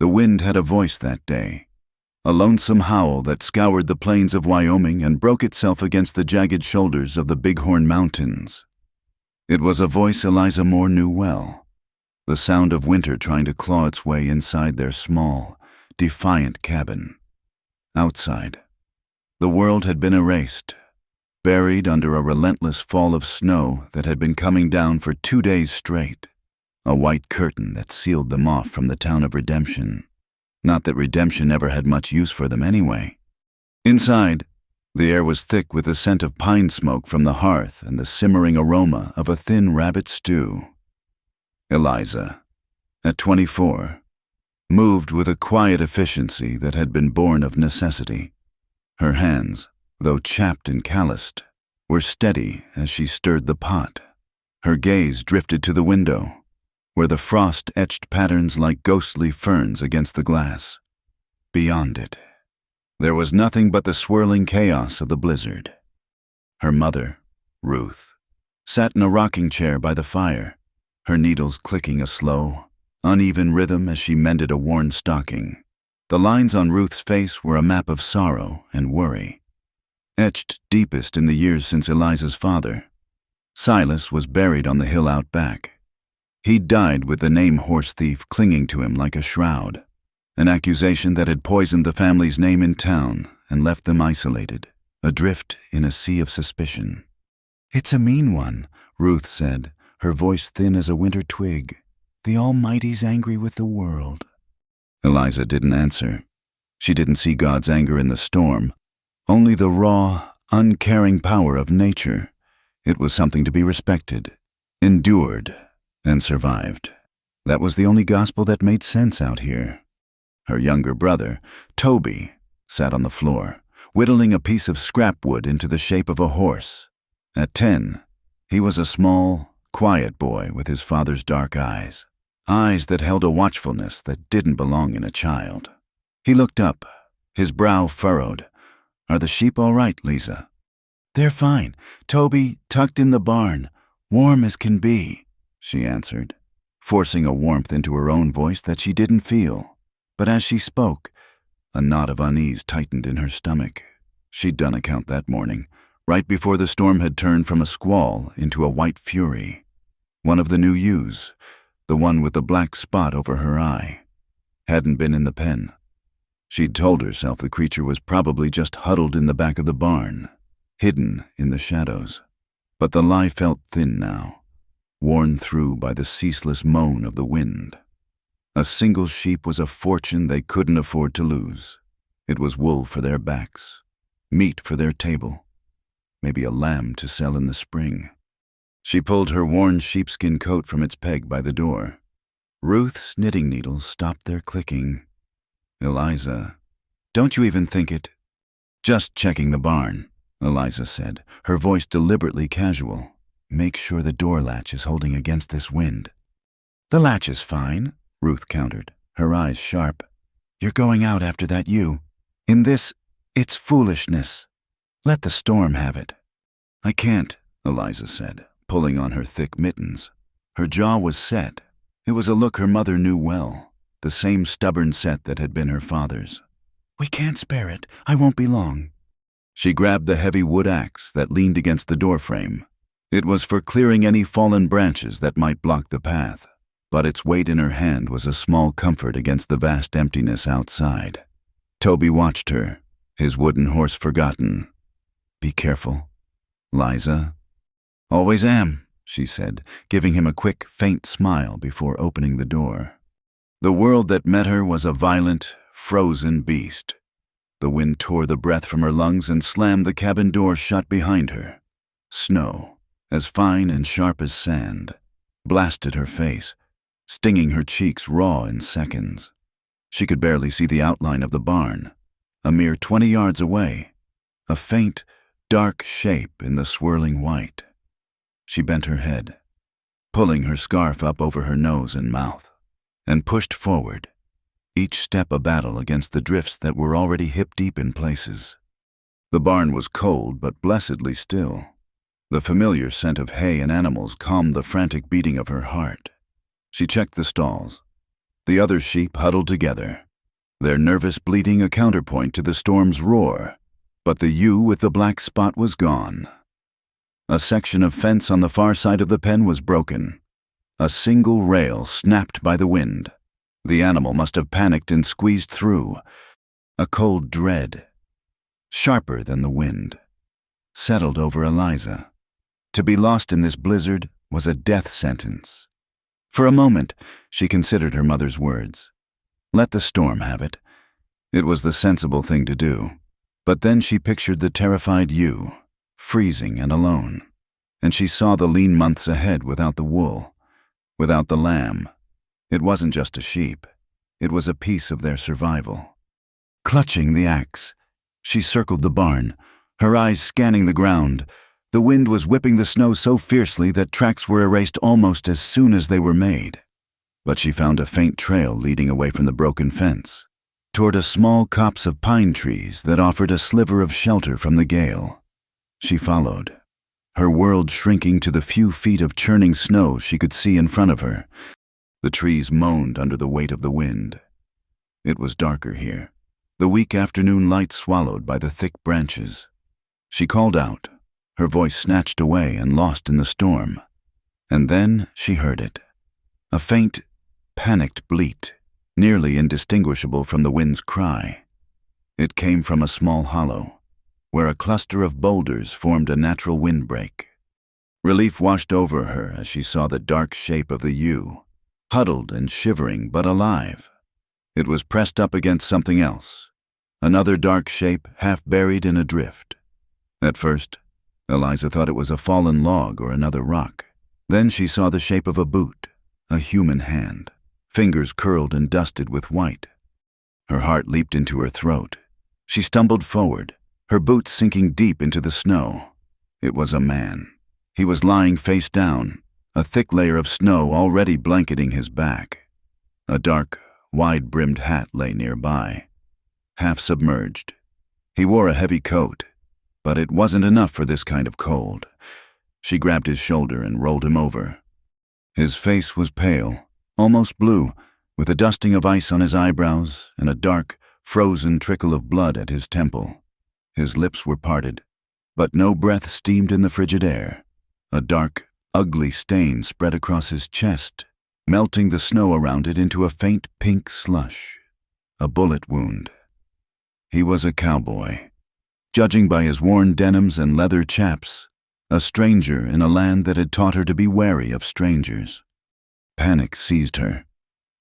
The wind had a voice that day, a lonesome howl that scoured the plains of Wyoming and broke itself against the jagged shoulders of the Bighorn Mountains. It was a voice Eliza Moore knew well, the sound of winter trying to claw its way inside their small, defiant cabin. Outside, the world had been erased, buried under a relentless fall of snow that had been coming down for 2 days straight, a white curtain that sealed them off from the town of Redemption. Not that Redemption ever had much use for them anyway. Inside, the air was thick with the scent of pine smoke from the hearth and the simmering aroma of a thin rabbit stew. Eliza, at 24, moved with a quiet efficiency that had been born of necessity. Her hands, though chapped and calloused, were steady as she stirred the pot. Her gaze drifted to the window, where the frost etched patterns like ghostly ferns against the glass. Beyond it, there was nothing but the swirling chaos of the blizzard. Her mother, Ruth, sat in a rocking chair by the fire, her needles clicking a slow, uneven rhythm as she mended a worn stocking. The lines on Ruth's face were a map of sorrow and worry, etched deepest in the years since Eliza's father. Silas was buried on the hill out back. He'd died with the name horse thief clinging to him like a shroud, an accusation that had poisoned the family's name in town and left them isolated, adrift in a sea of suspicion. "It's a mean one," Ruth said, her voice thin as a winter twig. "The Almighty's angry with the world." Eliza didn't answer. She didn't see God's anger in the storm, only the raw, uncaring power of nature. It was something to be respected, endured, and survived. That was the only gospel that made sense out here. Her younger brother, Toby, sat on the floor, whittling a piece of scrap wood into the shape of a horse. At 10, he was a small, quiet boy with his father's dark eyes that held a watchfulness that didn't belong in a child. He looked up, his brow furrowed. "Are the sheep all right, Lisa?" "They're fine. Toby, tucked in the barn, warm as can be," she answered, forcing a warmth into her own voice that she didn't feel. But as she spoke, a knot of unease tightened in her stomach. She'd done a count that morning, right before the storm had turned from a squall into a white fury. One of the new ewes, the one with the black spot over her eye, hadn't been in the pen. She'd told herself the creature was probably just huddled in the back of the barn, hidden in the shadows. But the lie felt thin now, worn through by the ceaseless moan of the wind. A single sheep was a fortune they couldn't afford to lose. It was wool for their backs, meat for their table, maybe a lamb to sell in the spring. She pulled her worn sheepskin coat from its peg by the door. Ruth's knitting needles stopped their clicking. "Eliza, don't you even think it?" "Just checking the barn," Eliza said, her voice deliberately casual. "Make sure the door latch is holding against this wind." "The latch is fine," Ruth countered, her eyes sharp. "You're going out after that ewe. In this, it's foolishness. Let the storm have it." "I can't," Eliza said, pulling on her thick mittens. Her jaw was set. It was a look her mother knew well, the same stubborn set that had been her father's. "We can't spare it. I won't be long." She grabbed the heavy wood axe that leaned against the doorframe. It was for clearing any fallen branches that might block the path, but its weight in her hand was a small comfort against the vast emptiness outside. Toby watched her, his wooden horse forgotten. "Be careful, Liza." "Always am," she said, giving him a quick, faint smile before opening the door. The world that met her was a violent, frozen beast. The wind tore the breath from her lungs and slammed the cabin door shut behind her. Snow, as fine and sharp as sand, blasted her face, stinging her cheeks raw in seconds. She could barely see the outline of the barn, a mere 20 yards away, a faint, dark shape in the swirling white. She bent her head, pulling her scarf up over her nose and mouth, and pushed forward, each step a battle against the drifts that were already hip-deep in places. The barn was cold but blessedly still. The familiar scent of hay and animals calmed the frantic beating of her heart. She checked the stalls. The other sheep huddled together, their nervous bleating a counterpoint to the storm's roar, but the ewe with the black spot was gone. A section of fence on the far side of the pen was broken. A single rail snapped by the wind. The animal must have panicked and squeezed through. A cold dread, sharper than the wind, settled over Eliza. To be lost in this blizzard was a death sentence. For a moment, she considered her mother's words. Let the storm have it. It was the sensible thing to do. But then she pictured the terrified ewe, freezing and alone, and she saw the lean months ahead without the wool, without the lamb. It wasn't just a sheep. It was a piece of their survival. Clutching the axe, she circled the barn, her eyes scanning the ground. The wind was whipping the snow so fiercely that tracks were erased almost as soon as they were made. But she found a faint trail leading away from the broken fence, toward a small copse of pine trees that offered a sliver of shelter from the gale. She followed, her world shrinking to the few feet of churning snow she could see in front of her. The trees moaned under the weight of the wind. It was darker here, the weak afternoon light swallowed by the thick branches. She called out, her voice snatched away and lost in the storm. And then she heard it. A faint, panicked bleat, nearly indistinguishable from the wind's cry. It came from a small hollow, where a cluster of boulders formed a natural windbreak. Relief washed over her as she saw the dark shape of the ewe, huddled and shivering but alive. It was pressed up against something else, another dark shape half buried in a drift. At first, Eliza thought it was a fallen log or another rock. Then she saw the shape of a boot, a human hand, fingers curled and dusted with white. Her heart leaped into her throat. She stumbled forward, her boots sinking deep into the snow. It was a man. He was lying face down, a thick layer of snow already blanketing his back. A dark, wide-brimmed hat lay nearby, half submerged. He wore a heavy coat, but it wasn't enough for this kind of cold. She grabbed his shoulder and rolled him over. His face was pale, almost blue, with a dusting of ice on his eyebrows and a dark, frozen trickle of blood at his temple. His lips were parted, but no breath steamed in the frigid air. A dark, ugly stain spread across his chest, melting the snow around it into a faint pink slush. A bullet wound. He was a cowboy. Judging by his worn denims and leather chaps, a stranger in a land that had taught her to be wary of strangers. Panic seized her.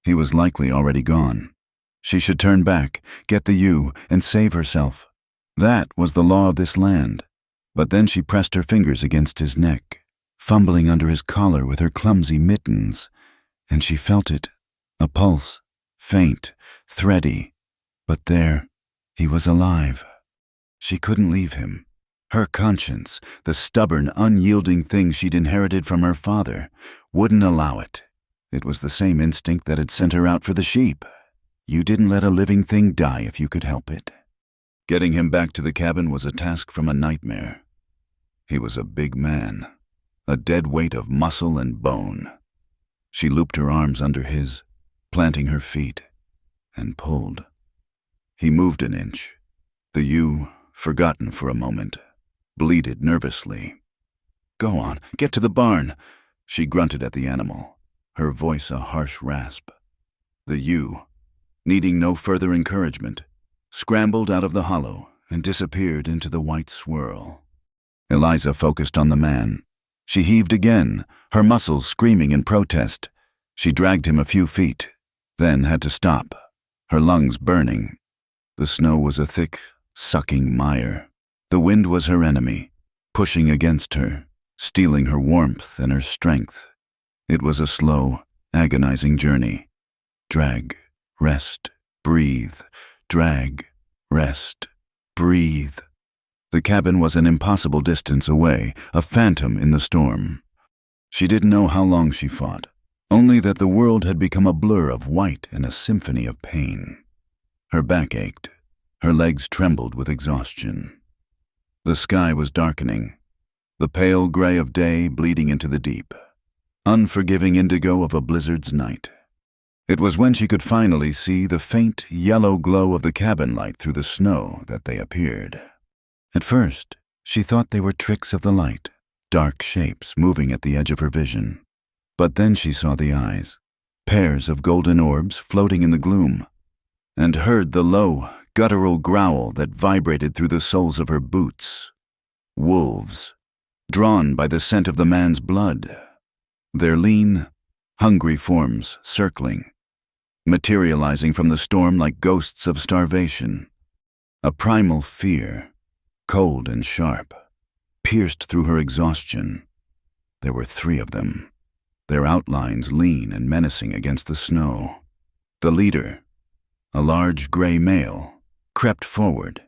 He was likely already gone. She should turn back, get the ewe, and save herself. That was the law of this land. But then she pressed her fingers against his neck, fumbling under his collar with her clumsy mittens, and she felt it, a pulse, faint, thready. But there, he was alive. She couldn't leave him. Her conscience, the stubborn, unyielding thing she'd inherited from her father, wouldn't allow it. It was the same instinct that had sent her out for the sheep. You didn't let a living thing die if you could help it. Getting him back to the cabin was a task from a nightmare. He was a big man, a dead weight of muscle and bone. She looped her arms under his, planting her feet, and pulled. He moved an inch. The ewe, forgotten for a moment, bleated nervously. "Go on, get to the barn," she grunted at the animal, her voice a harsh rasp. The ewe, needing no further encouragement, scrambled out of the hollow and disappeared into the white swirl. Eliza focused on the man. She heaved again, her muscles screaming in protest. She dragged him a few feet, then had to stop, her lungs burning. The snow was a thick, sucking mire. The wind was her enemy, pushing against her, stealing her warmth and her strength. It was a slow, agonizing journey. Drag, rest, breathe. Drag, rest, breathe. The cabin was an impossible distance away, a phantom in the storm. She didn't know how long she fought, only that the world had become a blur of white and a symphony of pain. Her back ached. Her legs trembled with exhaustion. The sky was darkening, the pale gray of day bleeding into the deep, unforgiving indigo of a blizzard's night. It was when she could finally see the faint yellow glow of the cabin light through the snow that they appeared. At first, she thought they were tricks of the light, dark shapes moving at the edge of her vision. But then she saw the eyes, pairs of golden orbs floating in the gloom, and heard the low, guttural growl that vibrated through the soles of her boots. Wolves, drawn by the scent of the man's blood, their lean, hungry forms circling, materializing from the storm like ghosts of starvation. A primal fear, cold and sharp, pierced through her exhaustion. There were 3 of them, their outlines lean and menacing against the snow. The leader, a large gray male, crept forward,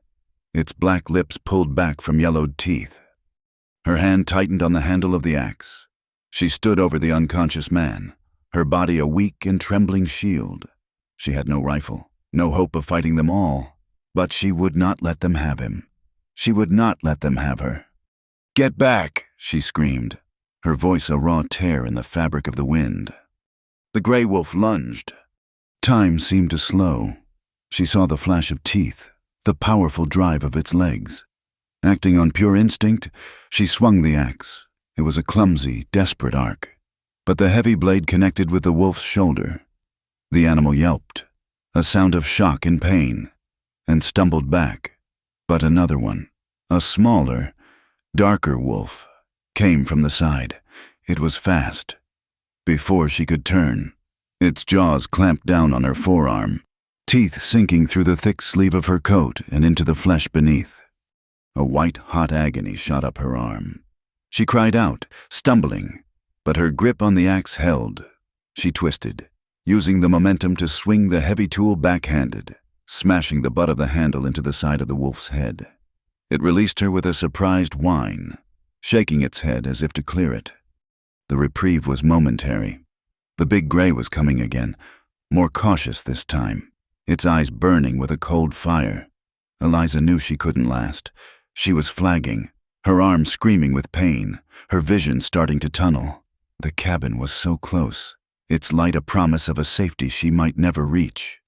its black lips pulled back from yellowed teeth. Her hand tightened on the handle of the axe. She stood over the unconscious man, her body a weak and trembling shield. She had no rifle, no hope of fighting them all, but she would not let them have him. She would not let them have her. "Get back!" she screamed, her voice a raw tear in the fabric of the wind. The gray wolf lunged. Time seemed to slow. She saw the flash of teeth, the powerful drive of its legs. Acting on pure instinct, she swung the axe. It was a clumsy, desperate arc, but the heavy blade connected with the wolf's shoulder. The animal yelped, a sound of shock and pain, and stumbled back. But another one, a smaller, darker wolf, came from the side. It was fast. Before she could turn, its jaws clamped down on her forearm, teeth sinking through the thick sleeve of her coat and into the flesh beneath. A white, hot agony shot up her arm. She cried out, stumbling, but her grip on the axe held. She twisted, using the momentum to swing the heavy tool backhanded, smashing the butt of the handle into the side of the wolf's head. It released her with a surprised whine, shaking its head as if to clear it. The reprieve was momentary. The big gray was coming again, more cautious this time, its eyes burning with a cold fire. Eliza knew she couldn't last. She was flagging, her arm screaming with pain, her vision starting to tunnel. The cabin was so close, its light a promise of a safety she might never reach.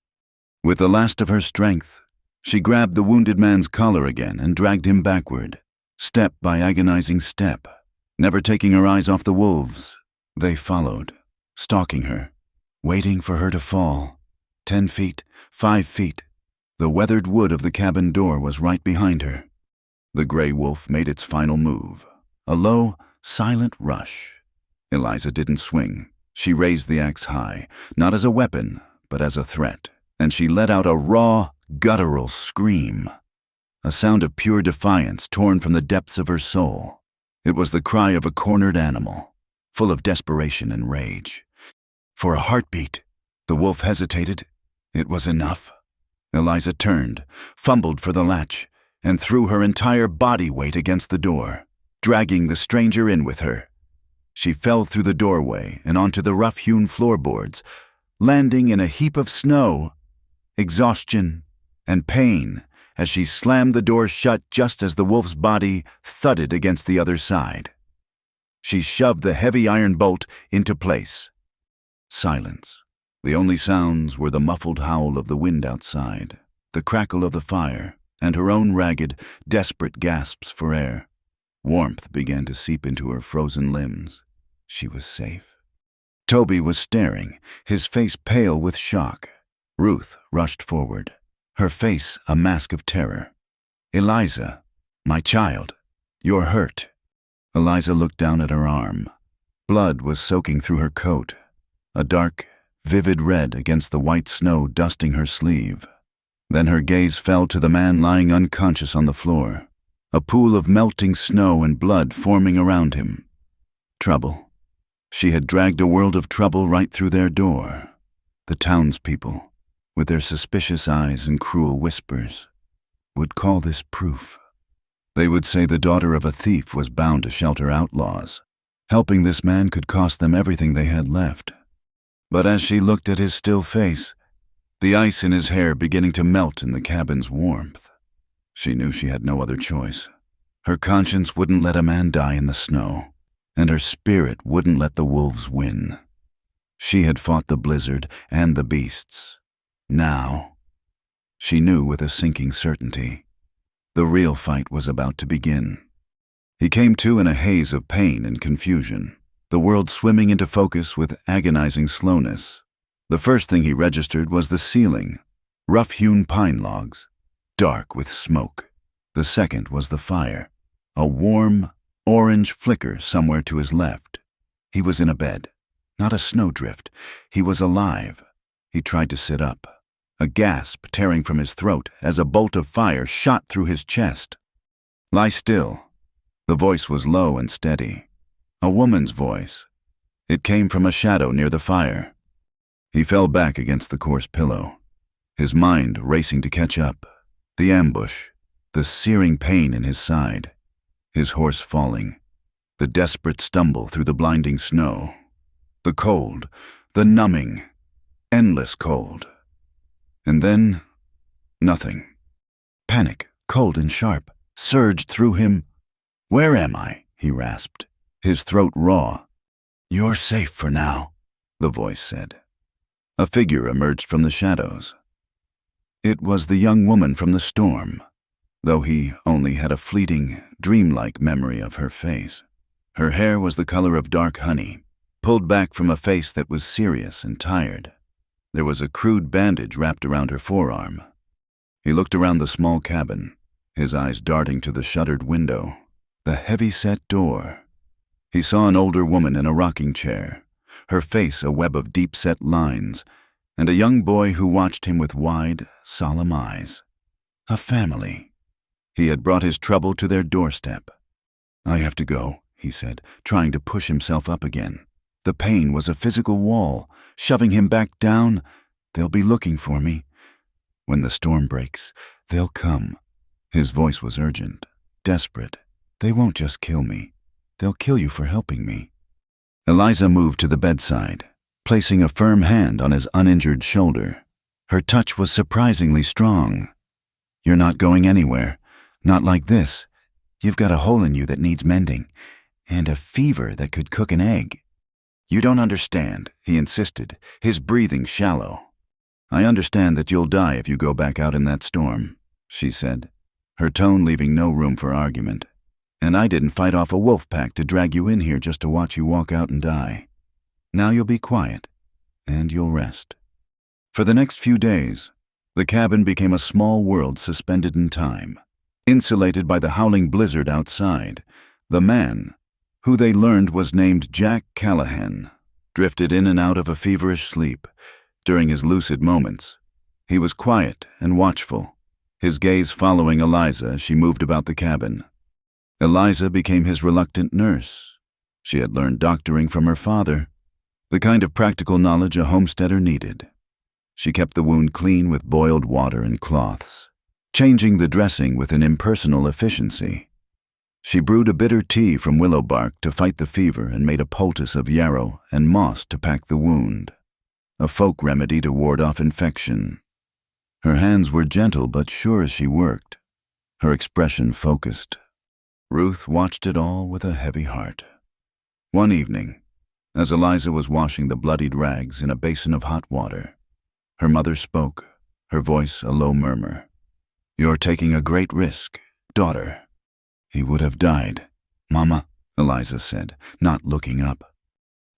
With the last of her strength, she grabbed the wounded man's collar again and dragged him backward, step by agonizing step, never taking her eyes off the wolves. They followed, stalking her, waiting for her to fall. 10 feet, 5 feet. The weathered wood of the cabin door was right behind her. The gray wolf made its final move, a low, silent rush. Eliza didn't swing. She raised the axe high, not as a weapon, but as a threat, and she let out a raw, guttural scream, a sound of pure defiance torn from the depths of her soul. It was the cry of a cornered animal, full of desperation and rage. For a heartbeat, the wolf hesitated. It was enough. Eliza turned, fumbled for the latch, and threw her entire body weight against the door, dragging the stranger in with her. She fell through the doorway and onto the rough-hewn floorboards, landing in a heap of snow, exhaustion, and pain as she slammed the door shut just as the wolf's body thudded against the other side. She shoved the heavy iron bolt into place. Silence. The only sounds were the muffled howl of the wind outside, the crackle of the fire, and her own ragged, desperate gasps for air. Warmth began to seep into her frozen limbs. She was safe. Toby was staring, his face pale with shock. Ruth rushed forward, her face a mask of terror. "Eliza, my child, you're hurt." Eliza looked down at her arm. Blood was soaking through her coat, a dark, vivid red against the white snow dusting her sleeve. Then her gaze fell to the man lying unconscious on the floor, a pool of melting snow and blood forming around him. Trouble. She had dragged a world of trouble right through their door. The townspeople, with their suspicious eyes and cruel whispers, would call this proof. They would say the daughter of a thief was bound to shelter outlaws. Helping this man could cost them everything they had left. But as she looked at his still face, the ice in his hair beginning to melt in the cabin's warmth, she knew she had no other choice. Her conscience wouldn't let a man die in the snow, and her spirit wouldn't let the wolves win. She had fought the blizzard and the beasts. Now, she knew with a sinking certainty, the real fight was about to begin. He came to in a haze of pain and confusion, the world swimming into focus with agonizing slowness. The first thing he registered was the ceiling, rough-hewn pine logs, dark with smoke. The second was the fire, a warm, orange flicker somewhere to his left. He was in a bed, not a snowdrift. He was alive. He tried to sit up, a gasp tearing from his throat as a bolt of fire shot through his chest. "Lie still." The voice was low and steady, a woman's voice. It came from a shadow near the fire. He fell back against the coarse pillow, his mind racing to catch up. The ambush, the searing pain in his side, his horse falling, the desperate stumble through the blinding snow, the cold, the numbing, endless cold. And then, nothing. Panic, cold and sharp, surged through him. "Where am I?" he rasped, his throat raw. "You're safe for now," the voice said. A figure emerged from the shadows. It was the young woman from the storm, though he only had a fleeting, dreamlike memory of her face. Her hair was the color of dark honey, pulled back from a face that was serious and tired. There was a crude bandage wrapped around her forearm. He looked around the small cabin, his eyes darting to the shuttered window, the heavy-set door. He saw an older woman in a rocking chair, her face a web of deep-set lines, and a young boy who watched him with wide, solemn eyes. A family. He had brought his trouble to their doorstep. "I have to go," he said, trying to push himself up again. The pain was a physical wall, shoving him back down. "They'll be looking for me. When the storm breaks, they'll come." His voice was urgent, desperate. "They won't just kill me. They'll kill you for helping me." Eliza moved to the bedside, placing a firm hand on his uninjured shoulder. Her touch was surprisingly strong. "You're not going anywhere. Not like this. You've got a hole in you that needs mending, and a fever that could cook an egg." "You don't understand," he insisted, his breathing shallow. "I understand that you'll die if you go back out in that storm," she said, her tone leaving no room for argument. "And I didn't fight off a wolf pack to drag you in here just to watch you walk out and die. Now you'll be quiet, and you'll rest." For the next few days, the cabin became a small world suspended in time, insulated by the howling blizzard outside. The man, who they learned was named Jack Callahan, drifted in and out of a feverish sleep. During his lucid moments, he was quiet and watchful, his gaze following Eliza as she moved about the cabin. Eliza became his reluctant nurse. She had learned doctoring from her father, the kind of practical knowledge a homesteader needed. She kept the wound clean with boiled water and cloths, changing the dressing with an impersonal efficiency. She brewed a bitter tea from willow bark to fight the fever and made a poultice of yarrow and moss to pack the wound, a folk remedy to ward off infection. Her hands were gentle but sure as she worked, her expression focused. Ruth watched it all with a heavy heart. One evening, as Eliza was washing the bloodied rags in a basin of hot water, her mother spoke, her voice a low murmur. "You're taking a great risk, daughter." "He would have died, Mama," Eliza said, not looking up.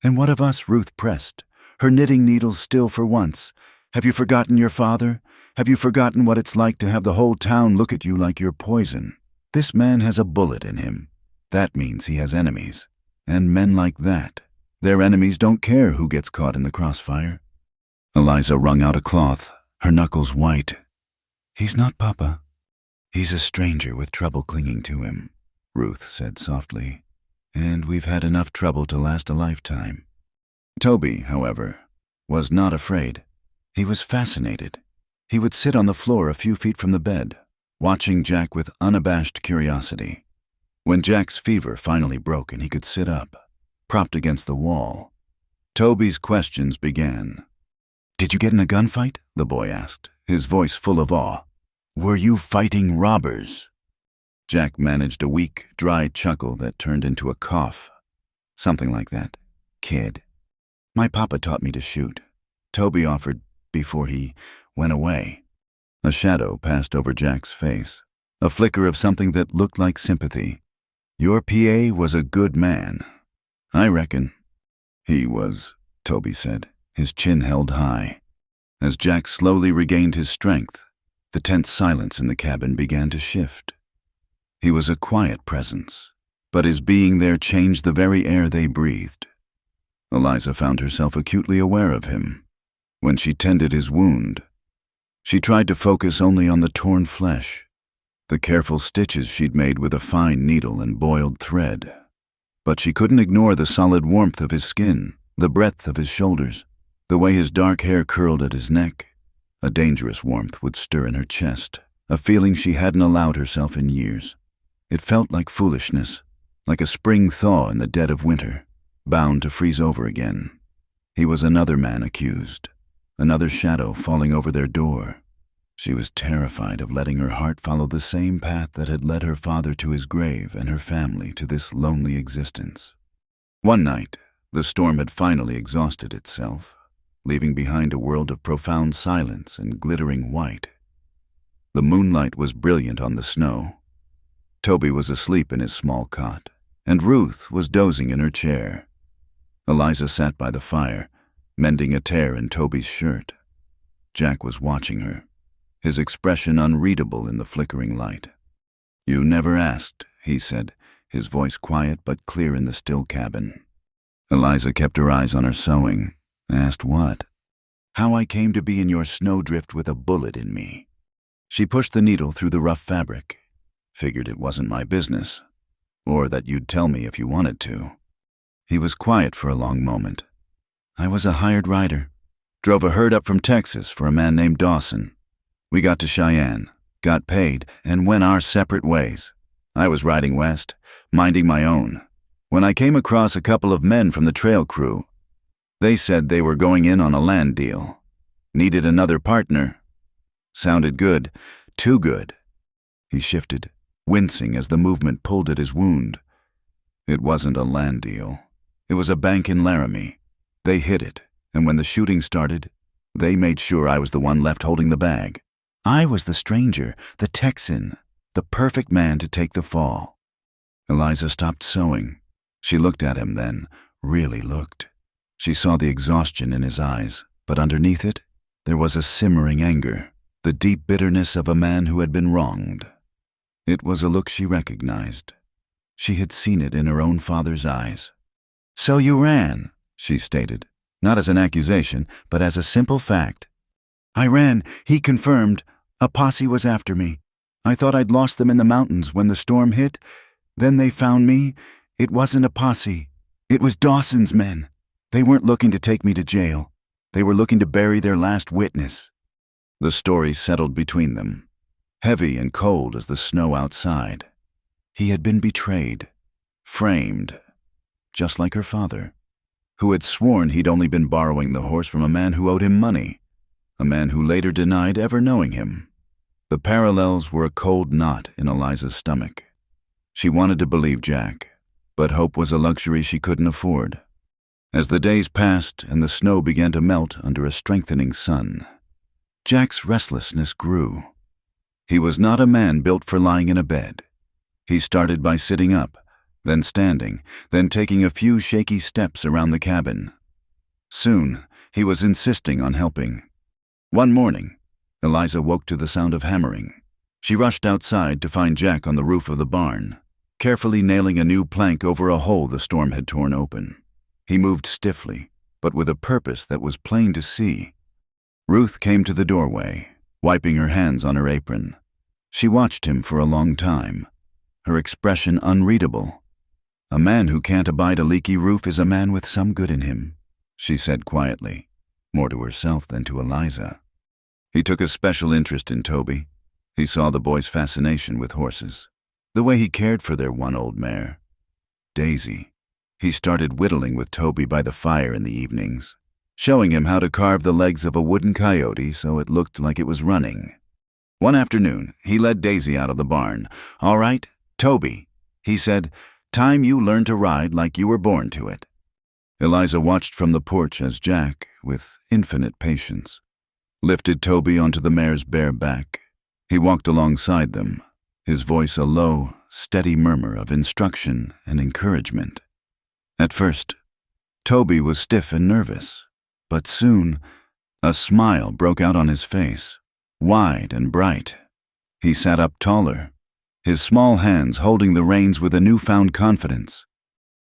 "And what of us?" Ruth pressed, her knitting needles still for once. "Have you forgotten your father? Have you forgotten what it's like to have the whole town look at you like you're poison? This man has a bullet in him. That means he has enemies. And men like that, their enemies don't care who gets caught in the crossfire." Eliza wrung out a cloth, her knuckles white. "He's not Papa. He's a stranger with trouble clinging to him," Ruth said softly. "And we've had enough trouble to last a lifetime." Toby, however, was not afraid. He was fascinated. He would sit on the floor a few feet from the bed, watching Jack with unabashed curiosity. When Jack's fever finally broke and he could sit up, propped against the wall, Toby's questions began. "Did you get in a gunfight?" the boy asked, his voice full of awe. "Were you fighting robbers?" Jack managed a weak, dry chuckle that turned into a cough. "Something like that, kid." My papa taught me to shoot. Toby offered before he went away. A shadow passed over Jack's face, a flicker of something that looked like sympathy. Your PA was a good man. I reckon. He was, Toby said, his chin held high. As Jack slowly regained his strength, the tense silence in the cabin began to shift. He was a quiet presence, but his being there changed the very air they breathed. Eliza found herself acutely aware of him. When she tended his wound, she tried to focus only on the torn flesh, the careful stitches she'd made with a fine needle and boiled thread. But she couldn't ignore the solid warmth of his skin, the breadth of his shoulders, the way his dark hair curled at his neck. A dangerous warmth would stir in her chest, a feeling she hadn't allowed herself in years. It felt like foolishness, like a spring thaw in the dead of winter, bound to freeze over again. He was another man accused, another shadow falling over their door. She was terrified of letting her heart follow the same path that had led her father to his grave and her family to this lonely existence. One night, the storm had finally exhausted itself, leaving behind a world of profound silence and glittering white. The moonlight was brilliant on the snow. Toby was asleep in his small cot, and Ruth was dozing in her chair. Eliza sat by the fire, mending a tear in Toby's shirt. Jack was watching her, his expression unreadable in the flickering light. "You never asked," he said, his voice quiet but clear in the still cabin. Eliza kept her eyes on her sewing. "Asked what?" "How I came to be in your snowdrift with a bullet in me." She pushed the needle through the rough fabric. "Figured it wasn't my business, or that you'd tell me if you wanted to." He was quiet for a long moment. "I was a hired rider. Drove a herd up from Texas for a man named Dawson. We got to Cheyenne, got paid, and went our separate ways. I was riding west, minding my own, when I came across a couple of men from the trail crew. They said they were going in on a land deal. Needed another partner. Sounded good, too good." He shifted, wincing as the movement pulled at his wound. "It wasn't a land deal. It was a bank in Laramie. They hid it, and when the shooting started, they made sure I was the one left holding the bag. I was the stranger, the Texan, the perfect man to take the fall." Eliza stopped sewing. She looked at him then, really looked. She saw the exhaustion in his eyes, but underneath it, there was a simmering anger, the deep bitterness of a man who had been wronged. It was a look she recognized. She had seen it in her own father's eyes. "So you ran," she stated, not as an accusation, but as a simple fact. "I ran," he confirmed. "A posse was after me. I thought I'd lost them in the mountains when the storm hit. Then they found me. It wasn't a posse. It was Dawson's men. They weren't looking to take me to jail. They were looking to bury their last witness." The story settled between them, heavy and cold as the snow outside. He had been betrayed, framed, just like her father, who had sworn he'd only been borrowing the horse from a man who owed him money, a man who later denied ever knowing him. The parallels were a cold knot in Eliza's stomach. She wanted to believe Jack, but hope was a luxury she couldn't afford. As the days passed and the snow began to melt under a strengthening sun, Jack's restlessness grew. He was not a man built for lying in a bed. He started by sitting up, then standing, then taking a few shaky steps around the cabin. Soon, he was insisting on helping. One morning, Eliza woke to the sound of hammering. She rushed outside to find Jack on the roof of the barn, carefully nailing a new plank over a hole the storm had torn open. He moved stiffly, but with a purpose that was plain to see. Ruth came to the doorway, wiping her hands on her apron. She watched him for a long time, her expression unreadable. "A man who can't abide a leaky roof is a man with some good in him," she said quietly, more to herself than to Eliza. He took a special interest in Toby. He saw the boy's fascination with horses, the way he cared for their one old mare, Daisy. He started whittling with Toby by the fire in the evenings, showing him how to carve the legs of a wooden coyote so it looked like it was running. One afternoon, he led Daisy out of the barn. "All right, Toby," he said, "time you learned to ride like you were born to it." Eliza watched from the porch as Jack, with infinite patience, lifted Toby onto the mare's bare back. He walked alongside them, his voice a low, steady murmur of instruction and encouragement. At first, Toby was stiff and nervous, but soon a smile broke out on his face, wide and bright. He sat up taller, his small hands holding the reins with a newfound confidence.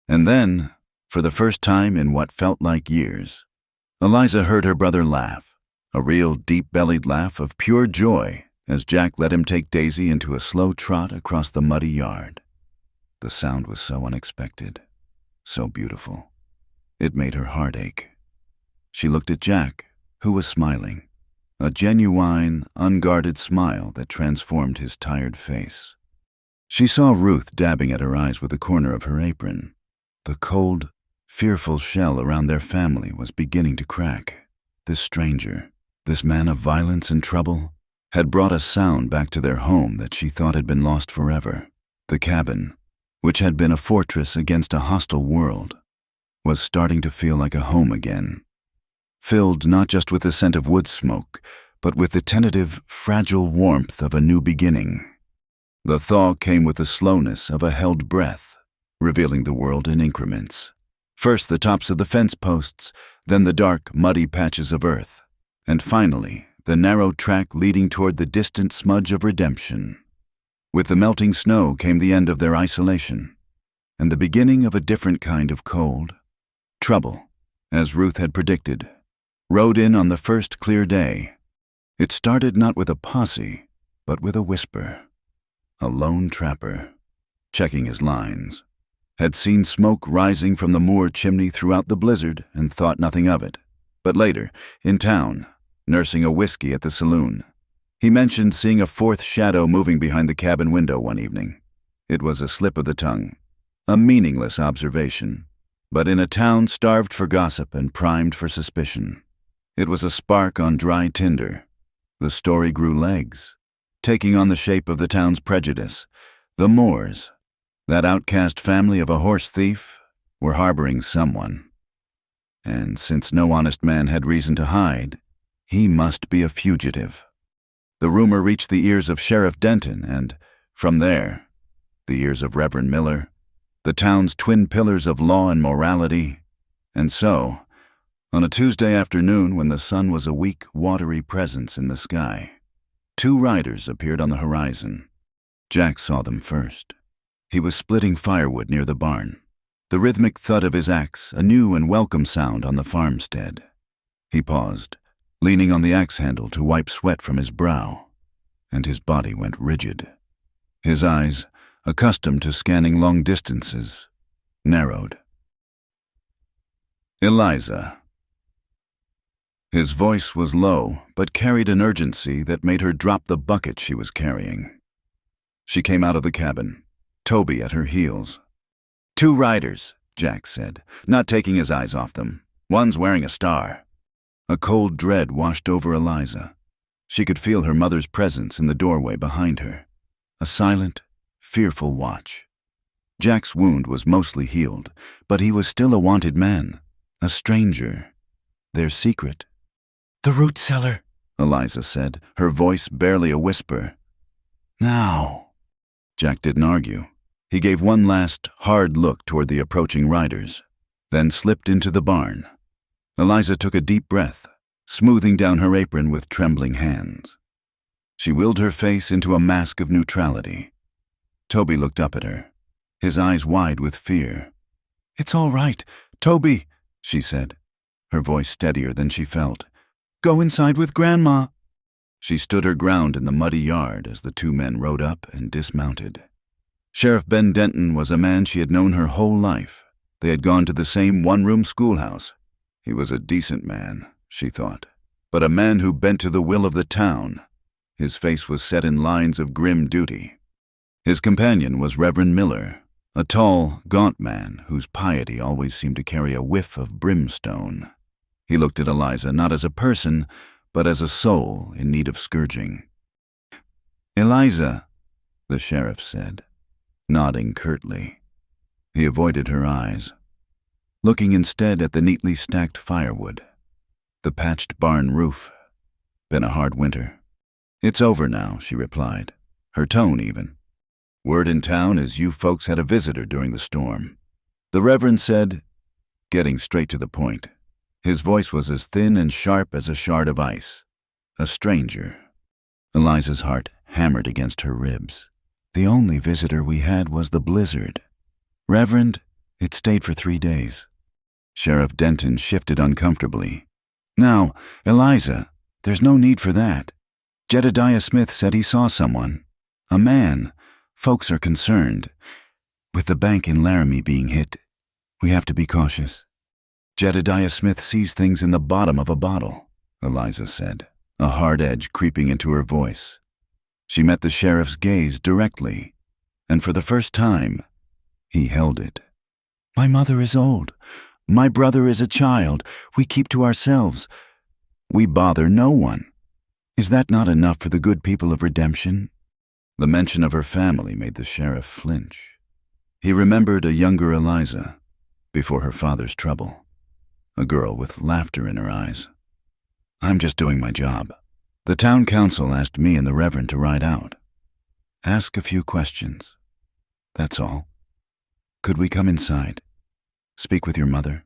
And then, for the first time in what felt like years, Eliza heard her brother laugh, a real deep-bellied laugh of pure joy as Jack let him take Daisy into a slow trot across the muddy yard. The sound was so unexpected, so beautiful. It made her heart ache. She looked at Jack, who was smiling, a genuine, unguarded smile that transformed his tired face. She saw Ruth dabbing at her eyes with the corner of her apron. The cold, fearful shell around their family was beginning to crack. This stranger, this man of violence and trouble, had brought a sound back to their home that she thought had been lost forever. The cabin, which had been a fortress against a hostile world, was starting to feel like a home again, filled not just with the scent of wood smoke, but with the tentative, fragile warmth of a new beginning. The thaw came with the slowness of a held breath, revealing the world in increments. First the tops of the fence posts, then the dark, muddy patches of earth, and finally the narrow track leading toward the distant smudge of redemption. With the melting snow came the end of their isolation, and the beginning of a different kind of cold. Trouble, as Ruth had predicted, rode in on the first clear day. It started not with a posse, but with a whisper. A lone trapper, checking his lines, had seen smoke rising from the moor chimney throughout the blizzard and thought nothing of it. But later, in town, nursing a whiskey at the saloon, he mentioned seeing a fourth shadow moving behind the cabin window one evening. It was a slip of the tongue, a meaningless observation, but in a town starved for gossip and primed for suspicion, it was a spark on dry tinder. The story grew legs, taking on the shape of the town's prejudice. The Moores, that outcast family of a horse thief, were harboring someone. And since no honest man had reason to hide, he must be a fugitive. The rumor reached the ears of Sheriff Denton and, from there, the ears of Reverend Miller, the town's twin pillars of law and morality. And so, on a Tuesday afternoon when the sun was a weak, watery presence in the sky, two riders appeared on the horizon. Jack saw them first. He was splitting firewood near the barn, the rhythmic thud of his axe a new and welcome sound on the farmstead. He paused, leaning on the axe handle to wipe sweat from his brow, and his body went rigid. His eyes, accustomed to scanning long distances, narrowed. Eliza. His voice was low, but carried an urgency that made her drop the bucket she was carrying. She came out of the cabin, Toby at her heels. "Two riders," Jack said, not taking his eyes off them. "One's wearing a star." A cold dread washed over Eliza. She could feel her mother's presence in the doorway behind her. A silent, fearful watch. Jack's wound was mostly healed, but he was still a wanted man, a stranger, their secret. "The root cellar," Eliza said, her voice barely a whisper. "Now." Jack didn't argue. He gave one last, hard look toward the approaching riders, then slipped into the barn. Eliza took a deep breath, smoothing down her apron with trembling hands. She willed her face into a mask of neutrality. Toby looked up at her, his eyes wide with fear. "It's all right, Toby," she said, her voice steadier than she felt. "Go inside with Grandma." She stood her ground in the muddy yard as the two men rode up and dismounted. Sheriff Ben Denton was a man she had known her whole life. They had gone to the same one-room schoolhouse. He was a decent man, she thought, but a man who bent to the will of the town. His face was set in lines of grim duty. His companion was Reverend Miller, a tall, gaunt man whose piety always seemed to carry a whiff of brimstone. He looked at Eliza not as a person, but as a soul in need of scourging. "Eliza," the sheriff said, nodding curtly. He avoided her eyes. looking instead at the neatly stacked firewood. The patched barn roof. Been a hard winter. "It's over now," she replied, her tone even. "Word in town is you folks had a visitor during the storm." The Reverend said, getting straight to the point. His voice was as thin and sharp as a shard of ice. "A stranger." Eliza's heart hammered against her ribs. "The only visitor we had was the blizzard. Reverend, it stayed for 3 days." Sheriff Denton shifted uncomfortably. "Now, Eliza, there's no need for that. Jedediah Smith said he saw someone. A man. Folks are concerned. With the bank in Laramie being hit, we have to be cautious." "Jedediah Smith sees things in the bottom of a bottle," Eliza said, a hard edge creeping into her voice. She met the sheriff's gaze directly, and for the first time, he held it. "My mother is old. My brother is a child. We keep to ourselves. We bother no one. Is that not enough for the good people of Redemption?" The mention of her family made the sheriff flinch. He remembered a younger Eliza, before her father's trouble. A girl with laughter in her eyes. "I'm just doing my job. The town council asked me and the Reverend to ride out. Ask a few questions. That's all. Could we come inside? Speak with your mother?"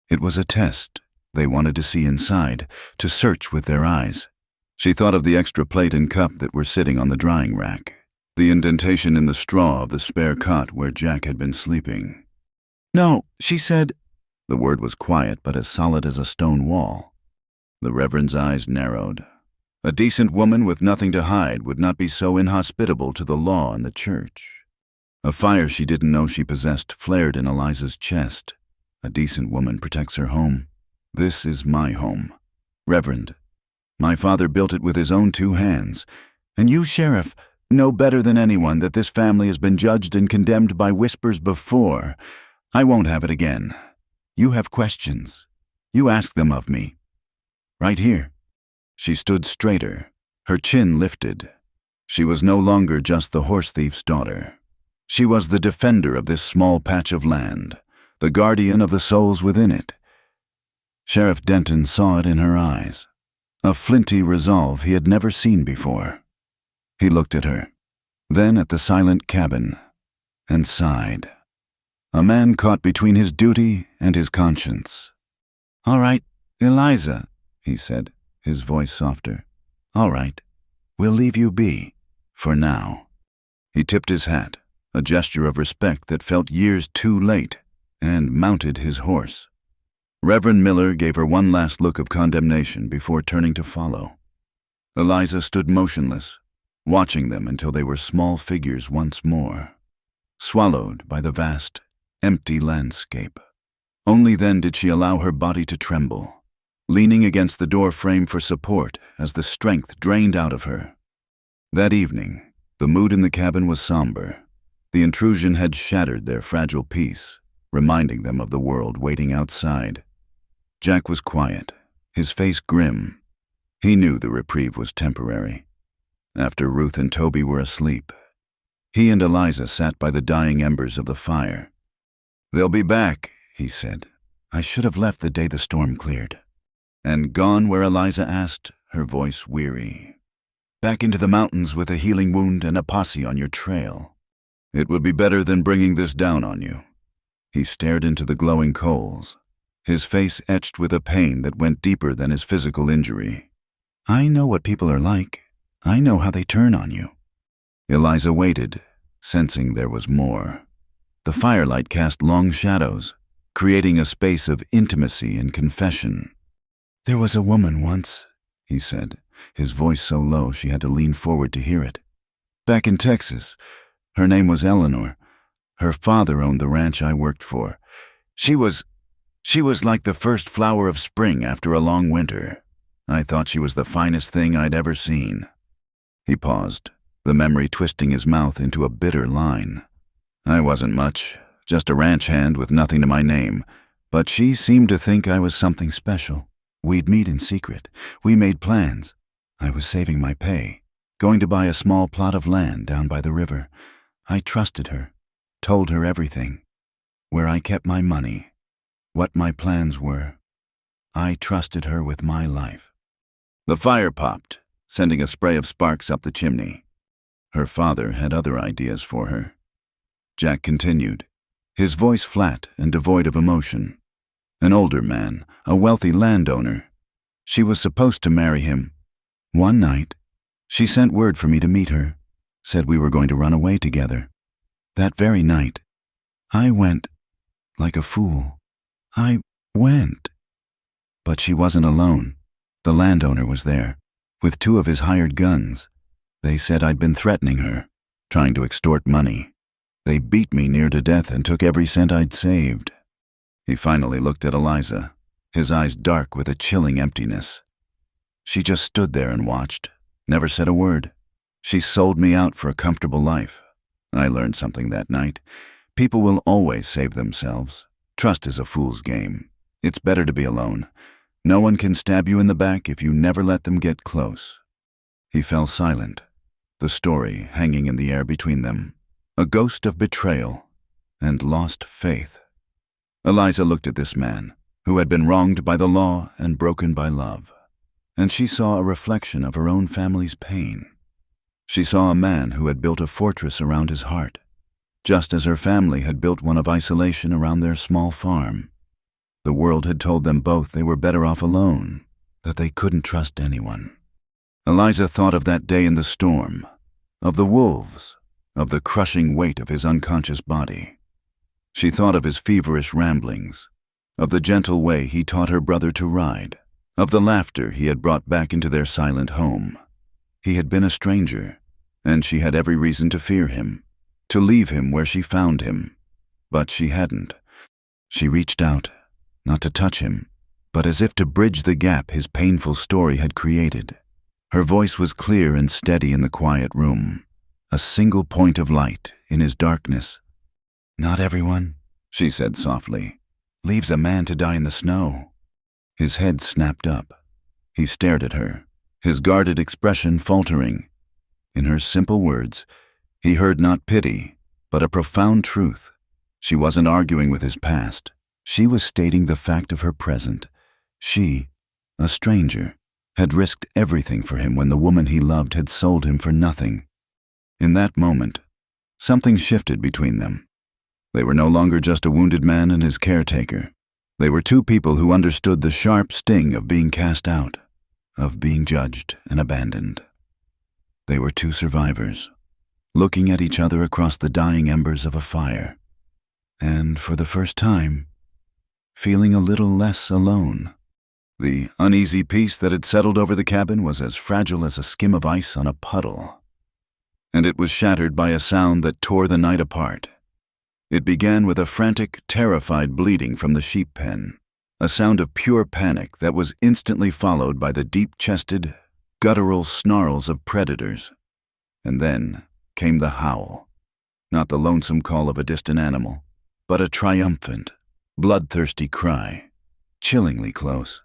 It was a test. They wanted to see inside, to search with their eyes. She thought of the extra plate and cup that were sitting on the drying rack, the indentation in the straw of the spare cot where Jack had been sleeping. "No," she said. The word was quiet but as solid as a stone wall. The Reverend's eyes narrowed. A decent woman with nothing to hide would not be so inhospitable to the law and the church. A fire she didn't know she possessed flared in Eliza's chest. A decent woman protects her home. This is my home. Reverend, my father built it with his own 2 hands, and you, Sheriff, know better than anyone that this family has been judged and condemned by whispers before. I won't have it again. You have questions. You ask them of me. Right here." She stood straighter, her chin lifted. She was no longer just the horse thief's daughter. She was the defender of this small patch of land, the guardian of the souls within it. Sheriff Denton saw it in her eyes, a flinty resolve he had never seen before. He looked at her, then at the silent cabin, and sighed. A man caught between his duty and his conscience. "All right, Eliza," he said, his voice softer. "All right, we'll leave you be, for now." He tipped his hat, a gesture of respect that felt years too late, and mounted his horse. Reverend Miller gave her one last look of condemnation before turning to follow. Eliza stood motionless, watching them until they were small figures once more, swallowed by the vast, empty landscape. Only then did she allow her body to tremble, leaning against the door frame for support as the strength drained out of her. That evening, the mood in the cabin was somber. The intrusion had shattered their fragile peace, reminding them of the world waiting outside. Jack was quiet, his face grim. He knew the reprieve was temporary. After Ruth and Toby were asleep, he and Eliza sat by the dying embers of the fire. "They'll be back," he said. "I should have left the day the storm cleared." "And gone where?" Eliza asked, her voice weary. "Back into the mountains with a healing wound and a posse on your trail. It would be better than bringing this down on you." He stared into the glowing coals, his face etched with a pain that went deeper than his physical injury. "I know what people are like. I know how they turn on you." Eliza waited, sensing there was more. The firelight cast long shadows, creating a space of intimacy and confession. "There was a woman once," he said, his voice so low she had to lean forward to hear it. "Back in Texas. Her name was Eleanor. Her father owned the ranch I worked for. She was like the first flower of spring after a long winter. I thought she was the finest thing I'd ever seen." He paused, the memory twisting his mouth into a bitter line. "I wasn't much, just a ranch hand with nothing to my name, but she seemed to think I was something special. We'd meet in secret. We made plans. I was saving my pay, going to buy a small plot of land down by the river. I trusted her, told her everything, where I kept my money. what my plans were. I trusted her with my life. The fire popped, sending a spray of sparks up the chimney. Her father had other ideas for her. Jack continued, his voice flat and devoid of emotion. An older man, a wealthy landowner. She was supposed to marry him. One night, she sent word for me to meet her, said we were going to run away together. That very night, I went like a fool. I went. But she wasn't alone. The landowner was there, with 2 of his hired guns. They said I'd been threatening her, trying to extort money. They beat me near to death and took every cent I'd saved. He finally looked at Eliza, his eyes dark with a chilling emptiness. She just stood there and watched, never said a word. She sold me out for a comfortable life. I learned something that night. People will always save themselves. Trust is a fool's game. It's better to be alone. No one can stab you in the back if you never let them get close. He fell silent, the story hanging in the air between them, a ghost of betrayal and lost faith. Eliza looked at this man, who had been wronged by the law and broken by love, and she saw a reflection of her own family's pain. She saw a man who had built a fortress around his heart, just as her family had built one of isolation around their small farm. The world had told them both they were better off alone, that they couldn't trust anyone. Eliza thought of that day in the storm, of the wolves, of the crushing weight of his unconscious body. She thought of his feverish ramblings, of the gentle way he taught her brother to ride, of the laughter he had brought back into their silent home. He had been a stranger, and she had every reason to fear him, to leave him where she found him. But she hadn't. She reached out, not to touch him, but as if to bridge the gap his painful story had created. Her voice was clear and steady in the quiet room, a single point of light in his darkness. "Not everyone," she said softly, "leaves a man to die in the snow." His head snapped up. He stared at her, his guarded expression faltering. In her simple words, he heard not pity, but a profound truth. She wasn't arguing with his past. She was stating the fact of her present. She, a stranger, had risked everything for him when the woman he loved had sold him for nothing. In that moment, something shifted between them. They were no longer just a wounded man and his caretaker. They were 2 people who understood the sharp sting of being cast out, of being judged and abandoned. They were 2 survivors, looking at each other across the dying embers of a fire, and for the first time, feeling a little less alone. The uneasy peace that had settled over the cabin was as fragile as a skim of ice on a puddle, and it was shattered by a sound that tore the night apart. It began with a frantic, terrified bleating from the sheep pen, a sound of pure panic that was instantly followed by the deep-chested, guttural snarls of predators. And then came the howl, not the lonesome call of a distant animal, but a triumphant, bloodthirsty cry, chillingly close.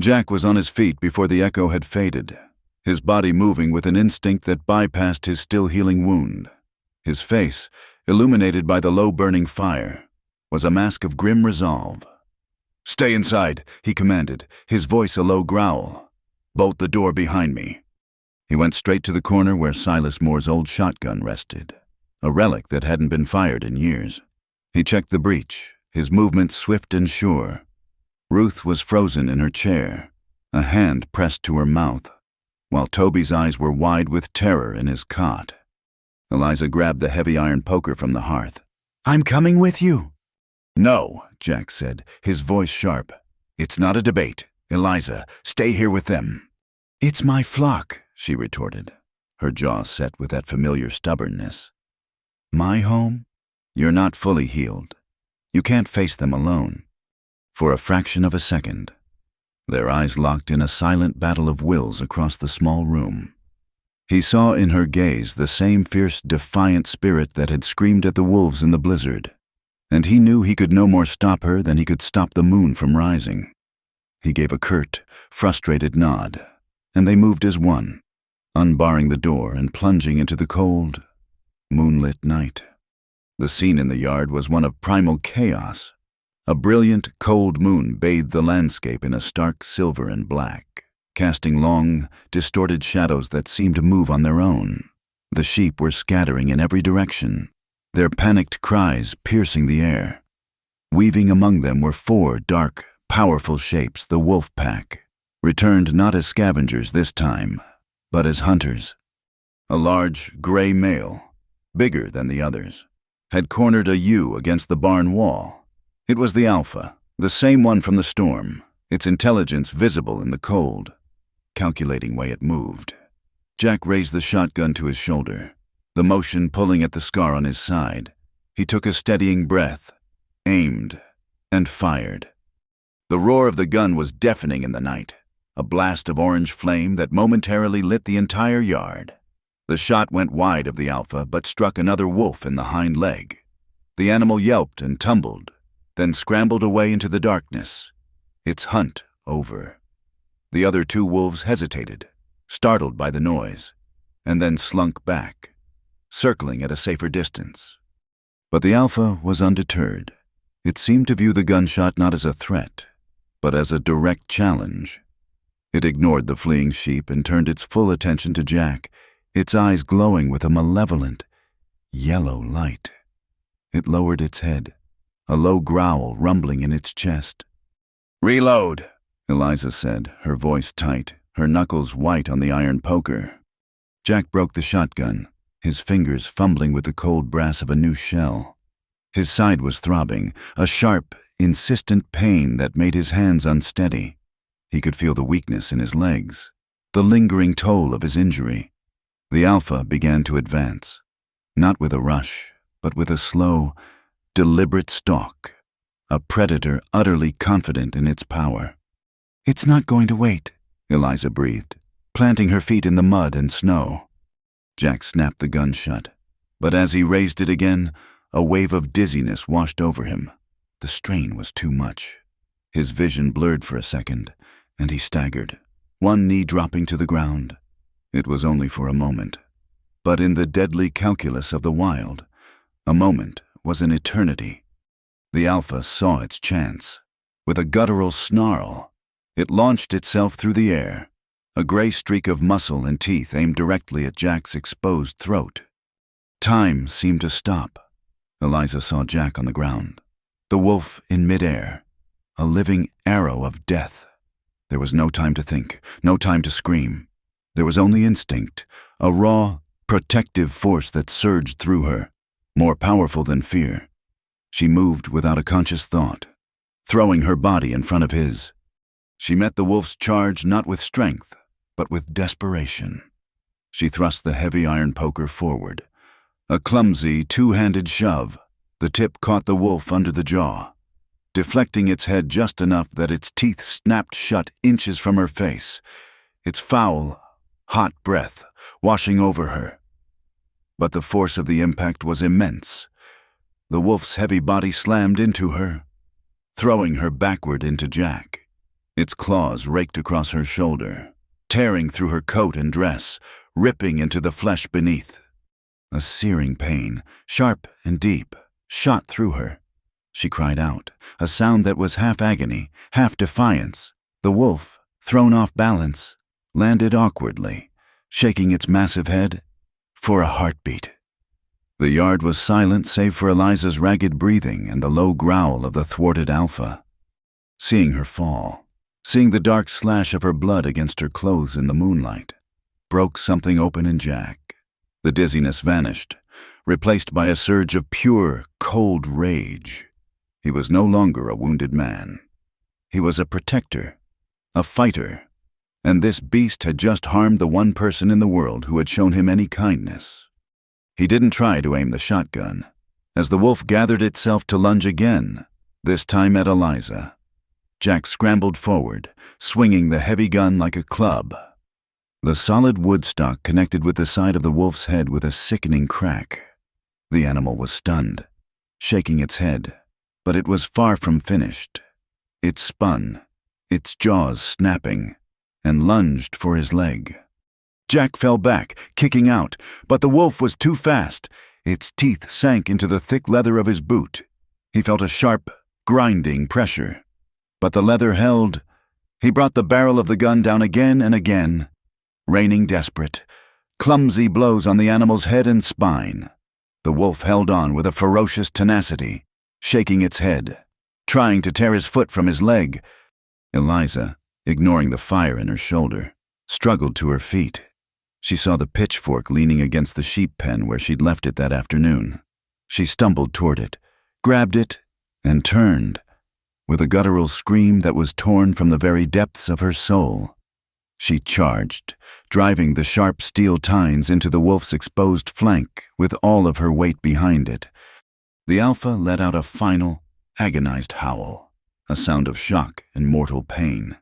Jack was on his feet before the echo had faded, his body moving with an instinct that bypassed his still-healing wound. His face, illuminated by the low-burning fire, was a mask of grim resolve. "Stay inside," he commanded, his voice a low growl. "Bolt the door behind me." He went straight to the corner where Silas Moore's old shotgun rested, a relic that hadn't been fired in years. He checked the breech, his movements swift and sure. Ruth was frozen in her chair, a hand pressed to her mouth, while Toby's eyes were wide with terror in his cot. Eliza grabbed the heavy iron poker from the hearth. "I'm coming with you." "No," Jack said, his voice sharp. "It's not a debate. Eliza, stay here with them." "It's my flock," she retorted, her jaw set with that familiar stubbornness. "My home? You're not fully healed. You can't face them alone." For a fraction of a second, their eyes locked in a silent battle of wills across the small room. He saw in her gaze the same fierce, defiant spirit that had screamed at the wolves in the blizzard, and he knew he could no more stop her than he could stop the moon from rising. He gave a curt, frustrated nod, and they moved as one, unbarring the door and plunging into the cold, moonlit night. The scene in the yard was one of primal chaos. A brilliant, cold moon bathed the landscape in a stark silver and black, casting long, distorted shadows that seemed to move on their own. The sheep were scattering in every direction, their panicked cries piercing the air. Weaving among them were 4 dark, powerful shapes, the wolf pack, returned not as scavengers this time, but as hunters. A large, gray male, bigger than the others, had cornered a ewe against the barn wall. It was the alpha, the same one from the storm, its intelligence visible in the cold, calculating way it moved. Jack raised the shotgun to his shoulder, the motion pulling at the scar on his side. He took a steadying breath, aimed, and fired. The roar of the gun was deafening in the night, a blast of orange flame that momentarily lit the entire yard. The shot went wide of the alpha but struck another wolf in the hind leg. The animal yelped and tumbled, then scrambled away into the darkness, its hunt over. The other 2 wolves hesitated, startled by the noise, and then slunk back, circling at a safer distance. But the alpha was undeterred. It seemed to view the gunshot not as a threat, but as a direct challenge. It ignored the fleeing sheep and turned its full attention to Jack, its eyes glowing with a malevolent, yellow light. It lowered its head, a low growl rumbling in its chest. "Reload," Eliza said, her voice tight, her knuckles white on the iron poker. Jack broke the shotgun, his fingers fumbling with the cold brass of a new shell. His side was throbbing, a sharp, insistent pain that made his hands unsteady. He could feel the weakness in his legs, the lingering toll of his injury. The alpha began to advance, not with a rush, but with a slow, deliberate stalk, a predator utterly confident in its power. "It's not going to wait," Eliza breathed, planting her feet in the mud and snow. Jack snapped the gun shut, but as he raised it again, a wave of dizziness washed over him. The strain was too much. His vision blurred for a second, and he staggered, one knee dropping to the ground. It was only for a moment, but in the deadly calculus of the wild, a moment was an eternity. The alpha saw its chance. With a guttural snarl, it launched itself through the air, a gray streak of muscle and teeth aimed directly at Jack's exposed throat. Time seemed to stop. Eliza saw Jack on the ground, the wolf in midair, a living arrow of death. There was no time to think, no time to scream. There was only instinct, a raw, protective force that surged through her, more powerful than fear. She moved without a conscious thought, throwing her body in front of his. She met the wolf's charge not with strength, but with desperation. She thrust the heavy iron poker forward. A clumsy, 2-handed shove. The tip caught the wolf under the jaw, deflecting its head just enough that its teeth snapped shut inches from her face, its foul, hot breath washing over her. But the force of the impact was immense. The wolf's heavy body slammed into her, throwing her backward into Jack. Its claws raked across her shoulder, tearing through her coat and dress, ripping into the flesh beneath. A searing pain, sharp and deep, shot through her. She cried out, a sound that was half agony, half defiance. The wolf, thrown off balance, landed awkwardly, shaking its massive head for a heartbeat. The yard was silent save for Eliza's ragged breathing and the low growl of the thwarted alpha. Seeing her fall, seeing the dark slash of her blood against her clothes in the moonlight, broke something open in Jack. The dizziness vanished, replaced by a surge of pure, cold rage. He was no longer a wounded man. He was a protector, a fighter, and this beast had just harmed the one person in the world who had shown him any kindness. He didn't try to aim the shotgun, as the wolf gathered itself to lunge again, this time at Eliza. Jack scrambled forward, swinging the heavy gun like a club. The solid wood stock connected with the side of the wolf's head with a sickening crack. The animal was stunned, shaking its head, but it was far from finished. It spun, its jaws snapping, and lunged for his leg. Jack fell back, kicking out, but the wolf was too fast. Its teeth sank into the thick leather of his boot. He felt a sharp, grinding pressure. But the leather held. He brought the barrel of the gun down again and again, raining desperate, clumsy blows on the animal's head and spine. The wolf held on with a ferocious tenacity, shaking its head, trying to tear his foot from his leg. Eliza, ignoring the fire in her shoulder, struggled to her feet. She saw the pitchfork leaning against the sheep pen where she'd left it that afternoon. She stumbled toward it, grabbed it, and turned, with a guttural scream that was torn from the very depths of her soul. She charged, driving the sharp steel tines into the wolf's exposed flank with all of her weight behind it. The alpha let out a final, agonized howl, a sound of shock and mortal pain.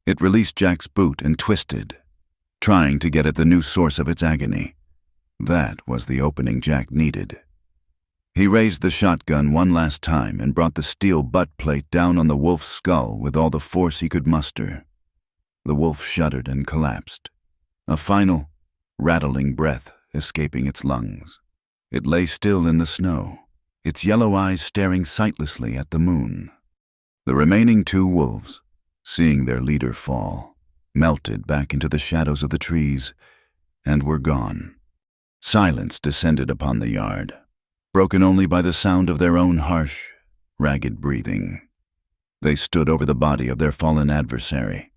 It released Jack's boot and twisted, trying to get at the new source of its agony. That was the opening Jack needed. He raised the shotgun one last time and brought the steel butt plate down on the wolf's skull with all the force he could muster. The wolf shuddered and collapsed, a final, rattling breath escaping its lungs. It lay still in the snow, its yellow eyes staring sightlessly at the moon. The remaining two wolves, seeing their leader fall, melted back into the shadows of the trees and were gone. Silence descended upon the yard, broken only by the sound of their own harsh, ragged breathing. They stood over the body of their fallen adversary,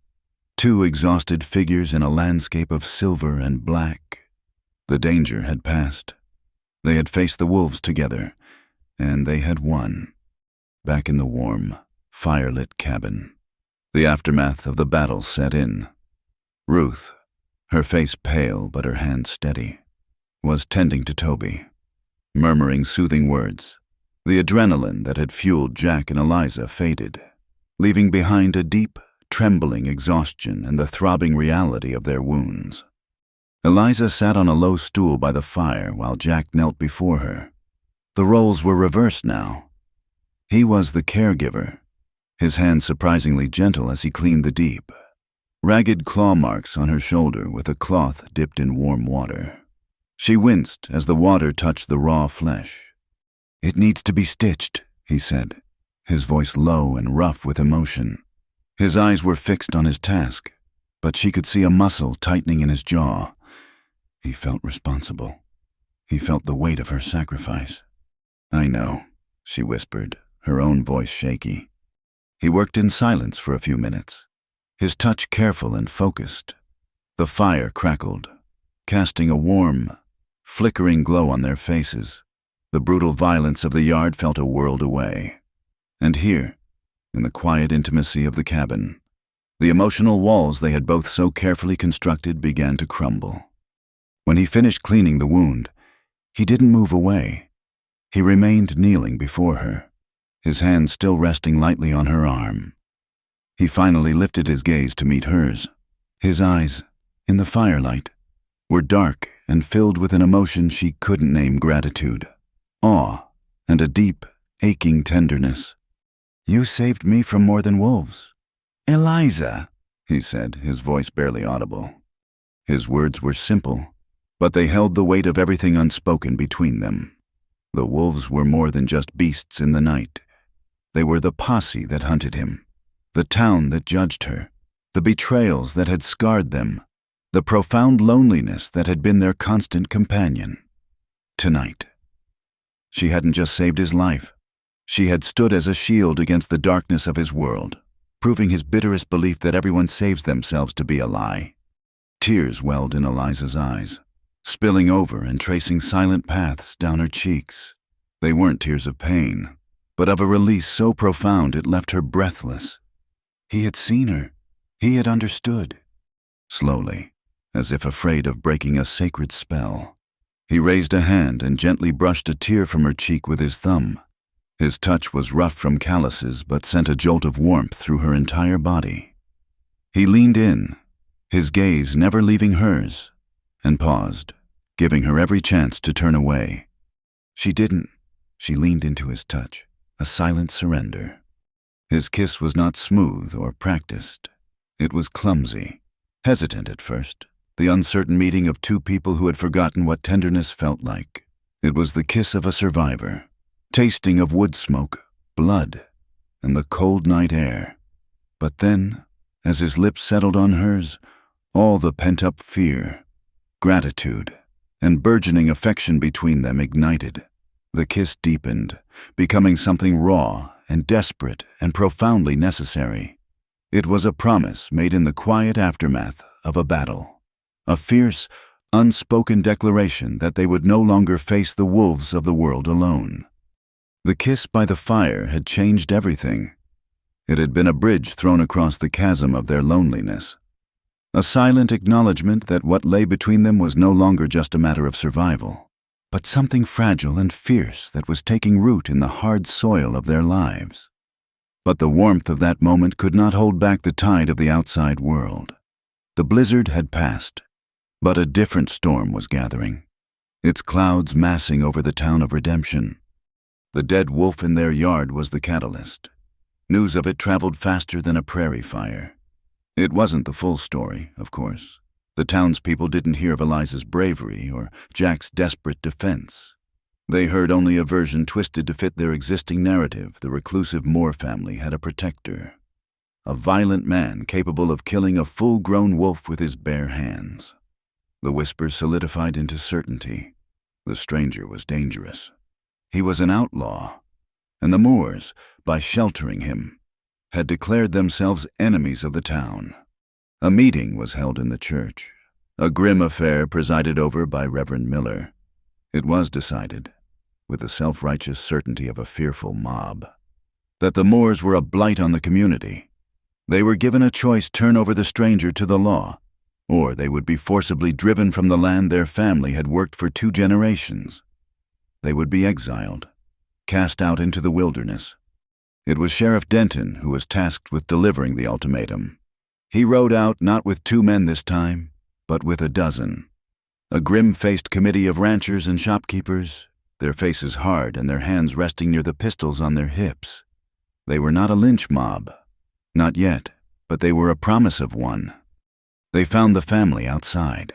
two exhausted figures in a landscape of silver and black. The danger had passed. They had faced the wolves together, and they had won. Back in the warm, firelit cabin, the aftermath of the battle set in. Ruth, her face pale but her hand steady, was tending to Toby, murmuring soothing words. The adrenaline that had fueled Jack and Eliza faded, leaving behind a deep, trembling exhaustion and the throbbing reality of their wounds. Eliza sat on a low stool by the fire while Jack knelt before her. The roles were reversed now. He was the caregiver, his hand surprisingly gentle as he cleaned the deep, ragged claw marks on her shoulder with a cloth dipped in warm water. She winced as the water touched the raw flesh. "It needs to be stitched," he said, his voice low and rough with emotion. His eyes were fixed on his task, but she could see a muscle tightening in his jaw. He felt responsible. He felt the weight of her sacrifice. "I know," she whispered, her own voice shaky. He worked in silence for a few minutes, his touch careful and focused. The fire crackled, casting a warm, flickering glow on their faces. The brutal violence of the yard felt a world away. And here, in the quiet intimacy of the cabin, the emotional walls they had both so carefully constructed began to crumble. When he finished cleaning the wound, he didn't move away. He remained kneeling before her, his hand still resting lightly on her arm. He finally lifted his gaze to meet hers. His eyes, in the firelight, were dark and filled with an emotion she couldn't name: gratitude, awe, and a deep, aching tenderness. "You saved me from more than wolves." "Eliza," he said, his voice barely audible. His words were simple, but they held the weight of everything unspoken between them. The wolves were more than just beasts in the night. They were the posse that hunted him, the town that judged her, the betrayals that had scarred them, the profound loneliness that had been their constant companion. Tonight, she hadn't just saved his life. She had stood as a shield against the darkness of his world, proving his bitterest belief that everyone saves themselves to be a lie. Tears welled in Eliza's eyes, spilling over and tracing silent paths down her cheeks. They weren't tears of pain, but of a release so profound it left her breathless. He had seen her. He had understood. Slowly, as if afraid of breaking a sacred spell, he raised a hand and gently brushed a tear from her cheek with his thumb. His touch was rough from calluses but sent a jolt of warmth through her entire body. He leaned in, his gaze never leaving hers, and paused, giving her every chance to turn away. She didn't. She leaned into his touch, a silent surrender. His kiss was not smooth or practiced. It was clumsy, hesitant at first, the uncertain meeting of two people who had forgotten what tenderness felt like. It was the kiss of a survivor, tasting of wood smoke, blood, and the cold night air. But then, as his lips settled on hers, all the pent-up fear, gratitude, and burgeoning affection between them ignited. The kiss deepened, becoming something raw and desperate and profoundly necessary. It was a promise made in the quiet aftermath of a battle, a fierce, unspoken declaration that they would no longer face the wolves of the world alone. The kiss by the fire had changed everything. It had been a bridge thrown across the chasm of their loneliness, a silent acknowledgement that what lay between them was no longer just a matter of survival, but something fragile and fierce that was taking root in the hard soil of their lives. But the warmth of that moment could not hold back the tide of the outside world. The blizzard had passed, but a different storm was gathering, its clouds massing over the town of Redemption. The dead wolf in their yard was the catalyst. News of it traveled faster than a prairie fire. It wasn't the full story, of course. The townspeople didn't hear of Eliza's bravery or Jack's desperate defense. They heard only a version twisted to fit their existing narrative. The reclusive Moore family had a protector, a violent man capable of killing a full-grown wolf with his bare hands. The whispers solidified into certainty. The stranger was dangerous. He was an outlaw, and the Moores, by sheltering him, had declared themselves enemies of the town. A meeting was held in the church, a grim affair presided over by Reverend Miller. It was decided, with the self-righteous certainty of a fearful mob, that the Moores were a blight on the community. They were given a choice: turn over the stranger to the law, or they would be forcibly driven from the land their family had worked for 2 generations. They would be exiled, cast out into the wilderness. It was Sheriff Denton who was tasked with delivering the ultimatum. He rode out not with 2 men this time, but with a dozen. A grim-faced committee of ranchers and shopkeepers, their faces hard and their hands resting near the pistols on their hips. They were not a lynch mob. Not yet, but they were a promise of one. They found the family outside.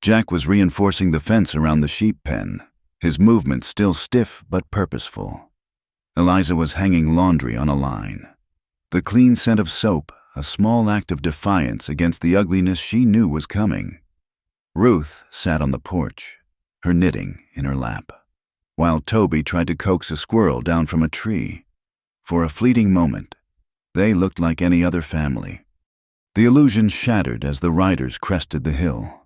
Jack was reinforcing the fence around the sheep pen, his movements still stiff but purposeful. Eliza was hanging laundry on a line. The clean scent of soap, a small act of defiance against the ugliness she knew was coming. Ruth sat on the porch, her knitting in her lap, while Toby tried to coax a squirrel down from a tree. For a fleeting moment, they looked like any other family. The illusion shattered as the riders crested the hill.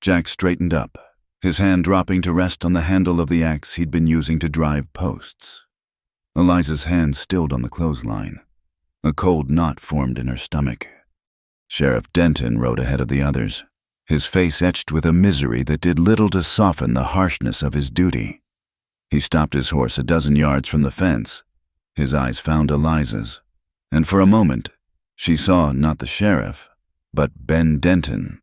Jack straightened up, his hand dropping to rest on the handle of the axe he'd been using to drive posts. Eliza's hand stilled on the clothesline. A cold knot formed in her stomach. Sheriff Denton rode ahead of the others, his face etched with a misery that did little to soften the harshness of his duty. He stopped his horse a dozen yards from the fence. His eyes found Eliza's, and for a moment, she saw not the sheriff, but Ben Denton,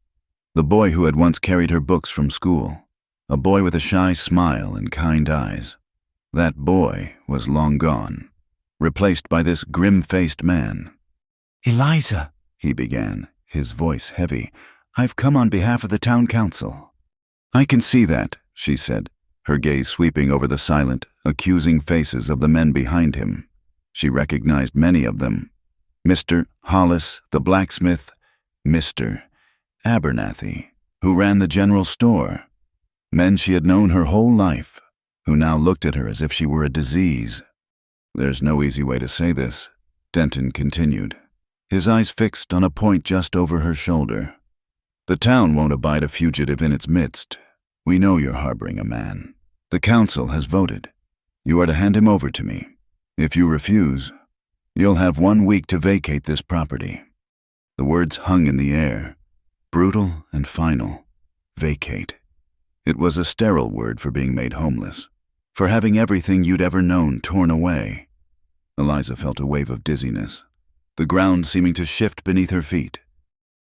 the boy who had once carried her books from school, a boy with a shy smile and kind eyes. That boy was long gone, replaced by this grim-faced man. "Eliza," he began, his voice heavy, "I've come on behalf of the town council." "I can see that," she said, her gaze sweeping over the silent, accusing faces of the men behind him. She recognized many of them. Mr. Hollis, the blacksmith, Mr. Abernathy, who ran the general store. Men she had known her whole life, who now looked at her as if she were a disease. "There's no easy way to say this," Denton continued, his eyes fixed on a point just over her shoulder. "The town won't abide a fugitive in its midst. We know you're harboring a man. The council has voted. You are to hand him over to me. If you refuse, you'll have 1 week to vacate this property." The words hung in the air, brutal and final. Vacate. It was a sterile word for being made homeless, for having everything you'd ever known torn away. Eliza felt a wave of dizziness, the ground seeming to shift beneath her feet.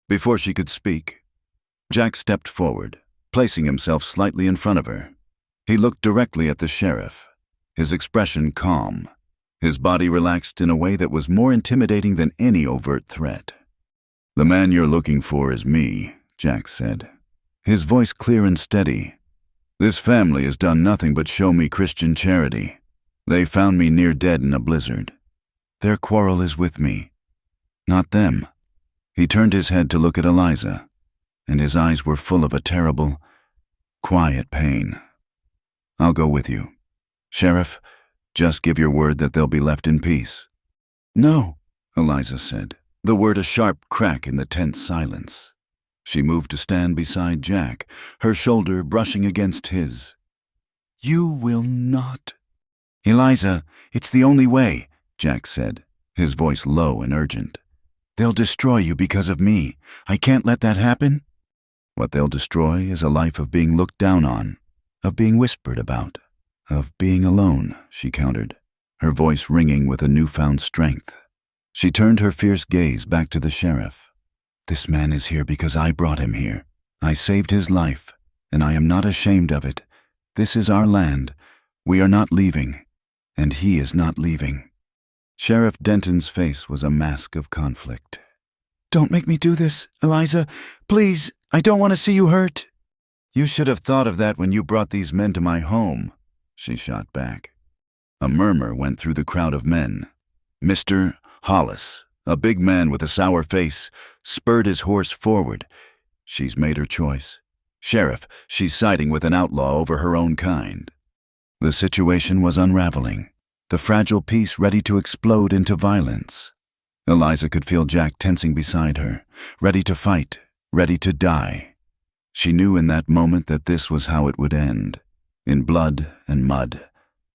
Before she could speak, Jack stepped forward, placing himself slightly in front of her. He looked directly at the sheriff, his expression calm, his body relaxed in a way that was more intimidating than any overt threat. "The man you're looking for is me," Jack said, his voice clear and steady. "This family has done nothing but show me Christian charity. They found me near dead in a blizzard. Their quarrel is with me, not them. He turned his head to look at Eliza, and his eyes were full of a terrible, quiet pain. I'll go with you. Sheriff, just give your word that they'll be left in peace. No, Eliza said, the word a sharp crack in the tense silence. She moved to stand beside Jack, her shoulder brushing against his. You will not. Eliza, it's the only way, Jack said, his voice low and urgent. They'll destroy you because of me. I can't let that happen. What they'll destroy is a life of being looked down on, of being whispered about, of being alone, she countered, her voice ringing with a newfound strength. She turned her fierce gaze back to the sheriff. This man is here because I brought him here. I saved his life, and I am not ashamed of it. This is our land. We are not leaving, and he is not leaving. Sheriff Denton's face was a mask of conflict. Don't make me do this, Eliza. Please, I don't want to see you hurt. You should have thought of that when you brought these men to my home, she shot back. A murmur went through the crowd of men. Mr. Hollis, a big man with a sour face, spurred his horse forward. She's made her choice. Sheriff, she's siding with an outlaw over her own kind. The situation was unraveling, the fragile peace ready to explode into violence. Eliza could feel Jack tensing beside her, ready to fight, ready to die. She knew in that moment that this was how it would end, in blood and mud,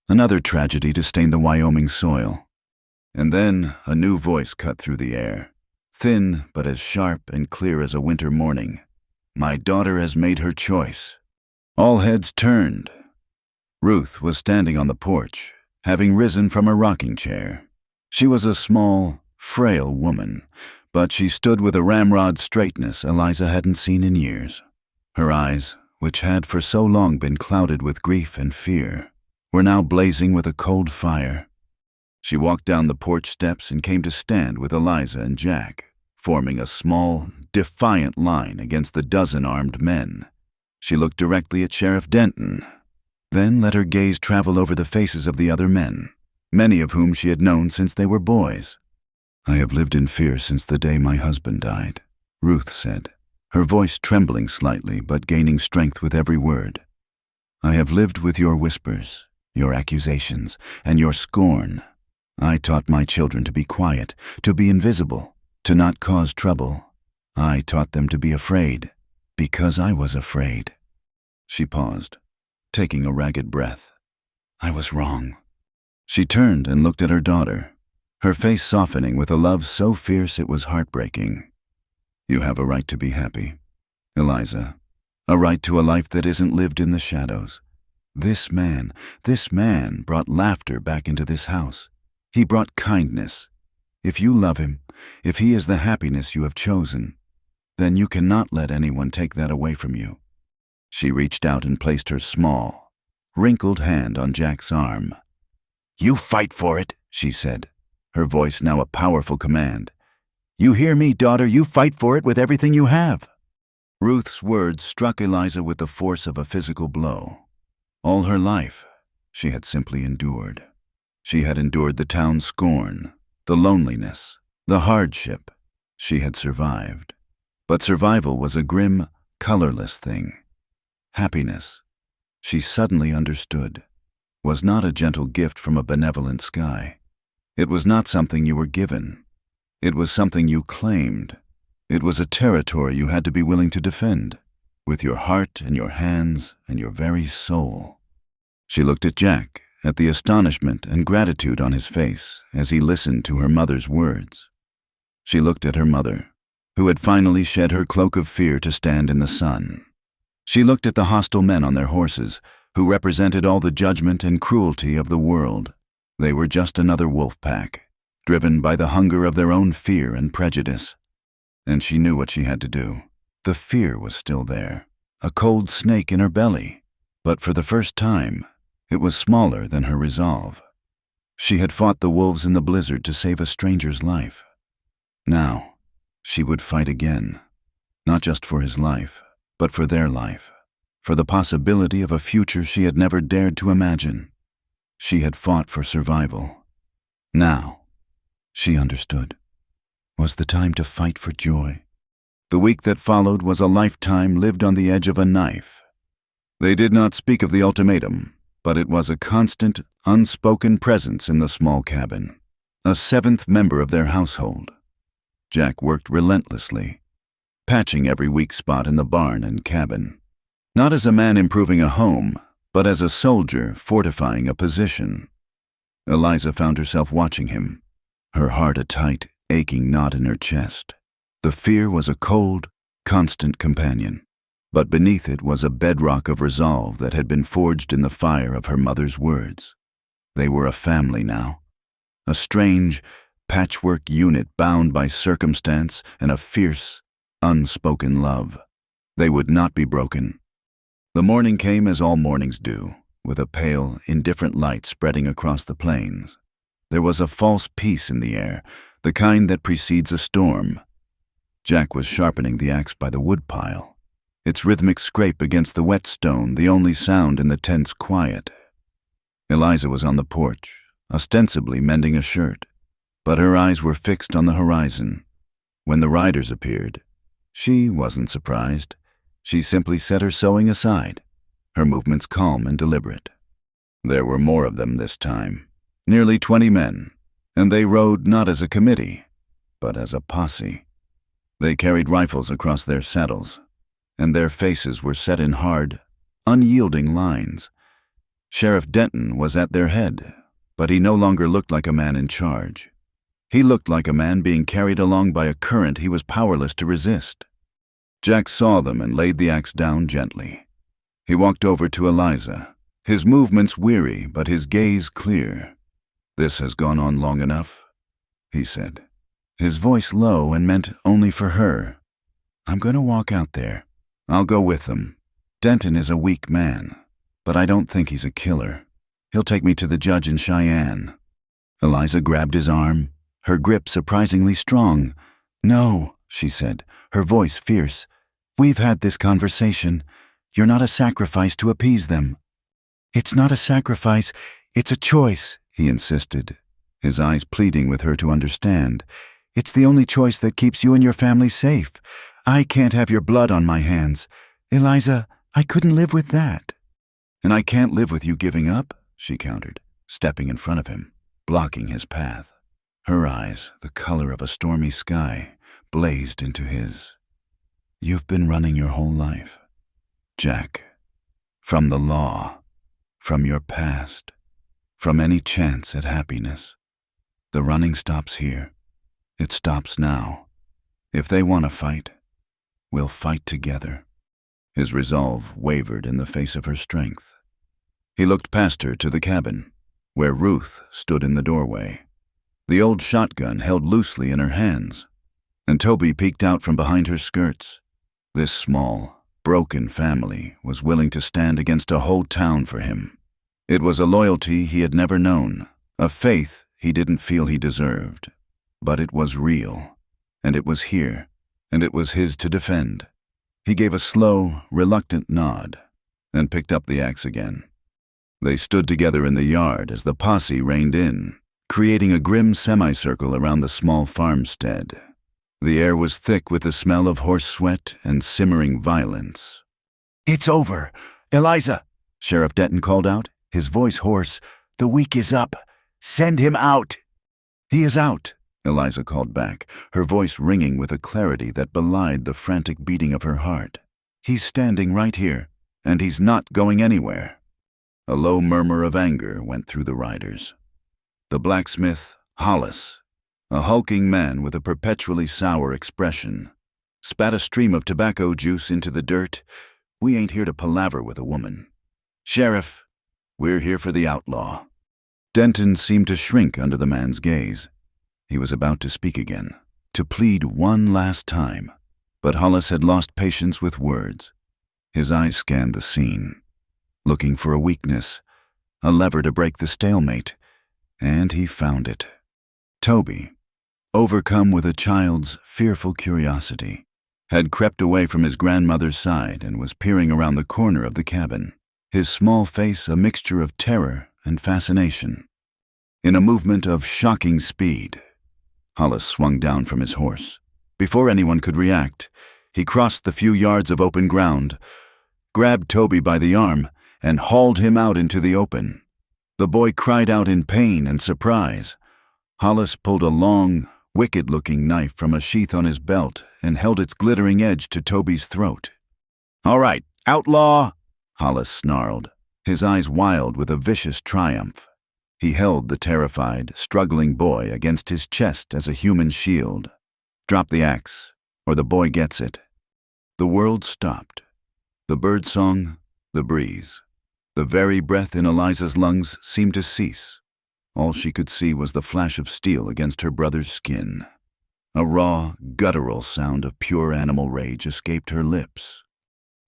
another tragedy to stain the Wyoming soil. And then a new voice cut through the air, thin but as sharp and clear as a winter morning. My daughter has made her choice. All heads turned. Ruth was standing on the porch, having risen from a rocking chair. She was a small, frail woman, but she stood with a ramrod straightness Eliza hadn't seen in years. Her eyes, which had for so long been clouded with grief and fear, were now blazing with a cold fire. She walked down the porch steps and came to stand with Eliza and Jack, forming a small, defiant line against the dozen armed men. She looked directly at Sheriff Denton, then let her gaze travel over the faces of the other men, many of whom she had known since they were boys. I have lived in fear since the day my husband died, Ruth said, her voice trembling slightly but gaining strength with every word. I have lived with your whispers, your accusations, and your scorn. I taught my children to be quiet, to be invisible, to not cause trouble. I taught them to be afraid, because I was afraid. She paused, taking a ragged breath. I was wrong. She turned and looked at her daughter, her face softening with a love so fierce it was heartbreaking. You have a right to be happy, Eliza, a right to a life that isn't lived in the shadows. This man brought laughter back into this house. He brought kindness. If you love him, if he is the happiness you have chosen, then you cannot let anyone take that away from you. She reached out and placed her small, wrinkled hand on Jack's arm. You fight for it, she said, her voice now a powerful command. You hear me, daughter, you fight for it with everything you have. Ruth's words struck Eliza with the force of a physical blow. All her life, she had simply endured. She had endured the town's scorn, the loneliness, the hardship. She had survived. But survival was a grim, colorless thing. Happiness, she suddenly understood, was not a gentle gift from a benevolent sky. It was not something you were given. It was something you claimed. It was a territory you had to be willing to defend, with your heart and your hands and your very soul. She looked at Jack, at the astonishment and gratitude on his face as he listened to her mother's words. She looked at her mother, who had finally shed her cloak of fear to stand in the sun. She looked at the hostile men on their horses, who represented all the judgment and cruelty of the world. They were just another wolf pack, driven by the hunger of their own fear and prejudice. And she knew what she had to do. The fear was still there, a cold snake in her belly, but for the first time, it was smaller than her resolve. She had fought the wolves in the blizzard to save a stranger's life. Now, she would fight again, not just for his life, but for their life, for the possibility of a future she had never dared to imagine. She had fought for survival. Now, She understood. Was the time to fight for joy. The week that followed was a lifetime lived on the edge of a knife. They did not speak of the ultimatum, but it was a constant, unspoken presence in the small cabin, a seventh member of their household. Jack worked relentlessly, patching every weak spot in the barn and cabin, not as a man improving a home, but as a soldier fortifying a position. Eliza found herself watching him, her heart a tight, aching knot in her chest. The fear was a cold, constant companion, but beneath it was a bedrock of resolve that had been forged in the fire of her mother's words. They were a family now, a strange, patchwork unit bound by circumstance and a fierce, unspoken love. They would not be broken. The morning came as all mornings do, with a pale, indifferent light spreading across the plains. There was a false peace in the air, the kind that precedes a storm. Jack was sharpening the axe by the woodpile, its rhythmic scrape against the wet stone the only sound in the tense quiet. Eliza was on the porch, ostensibly mending a shirt, but her eyes were fixed on the horizon. When the riders appeared, she wasn't surprised. She simply set her sewing aside, her movements calm and deliberate. There were more of them this time, nearly 20 men, and they rode not as a committee, but as a posse. They carried rifles across their saddles, and their faces were set in hard, unyielding lines. Sheriff Denton was at their head, but he no longer looked like a man in charge. He looked like a man being carried along by a current he was powerless to resist. Jack saw them and laid the axe down gently. He walked over to Eliza, his movements weary but his gaze clear. "This has gone on long enough," he said, his voice low and meant only for her. "I'm going to walk out there. I'll go with them. Denton is a weak man, but I don't think he's a killer. He'll take me to the judge in Cheyenne." Eliza grabbed his arm, her grip surprisingly strong. "No," she said, her voice fierce. "We've had this conversation. You're not a sacrifice to appease them." "It's not a sacrifice, it's a choice," he insisted, his eyes pleading with her to understand. "It's the only choice that keeps you and your family safe. I can't have your blood on my hands. Eliza, I couldn't live with that." "And I can't live with you giving up," she countered, stepping in front of him, blocking his path. Her eyes, the color of a stormy sky, blazed into his. "You've been running your whole life, Jack. From the law, from your past, from any chance at happiness. The running stops here. It stops now. If they want to fight, we'll fight together." His resolve wavered in the face of her strength. He looked past her to the cabin, where Ruth stood in the doorway, the old shotgun held loosely in her hands, and Toby peeked out from behind her skirts. This small, broken family was willing to stand against a whole town for him. It was a loyalty he had never known, a faith he didn't feel he deserved. But it was real, and it was here, and it was his to defend. He gave a slow, reluctant nod, and picked up the axe again. They stood together in the yard as the posse reined in, creating a grim semicircle around the small farmstead. The air was thick with the smell of horse sweat and simmering violence. "It's over. Eliza," Sheriff Denton called out, his voice hoarse. "The week is up. Send him out." "He is out," Eliza called back, her voice ringing with a clarity that belied the frantic beating of her heart. "He's standing right here, and he's not going anywhere." A low murmur of anger went through the riders. The blacksmith, Hollis, a hulking man with a perpetually sour expression, spat a stream of tobacco juice into the dirt. "We ain't here to palaver with a woman. Sheriff, we're here for the outlaw." Denton seemed to shrink under the man's gaze. He was about to speak again, to plead one last time, but Hollis had lost patience with words. His eyes scanned the scene, looking for a weakness, a lever to break the stalemate, and he found it. Toby, overcome with a child's fearful curiosity, had crept away from his grandmother's side and was peering around the corner of the cabin, his small face a mixture of terror and fascination. In a movement of shocking speed, Hollis swung down from his horse. Before anyone could react, he crossed the few yards of open ground, grabbed Toby by the arm, and hauled him out into the open. The boy cried out in pain and surprise. Hollis pulled a long, wicked-looking knife from a sheath on his belt and held its glittering edge to Toby's throat. "All right, outlaw!" Hollis snarled, his eyes wild with a vicious triumph. He held the terrified, struggling boy against his chest as a human shield. "Drop the axe, or the boy gets it." The world stopped. The birdsong, the breeze. The very breath in Eliza's lungs seemed to cease. All she could see was the flash of steel against her brother's skin. A raw, guttural sound of pure animal rage escaped her lips.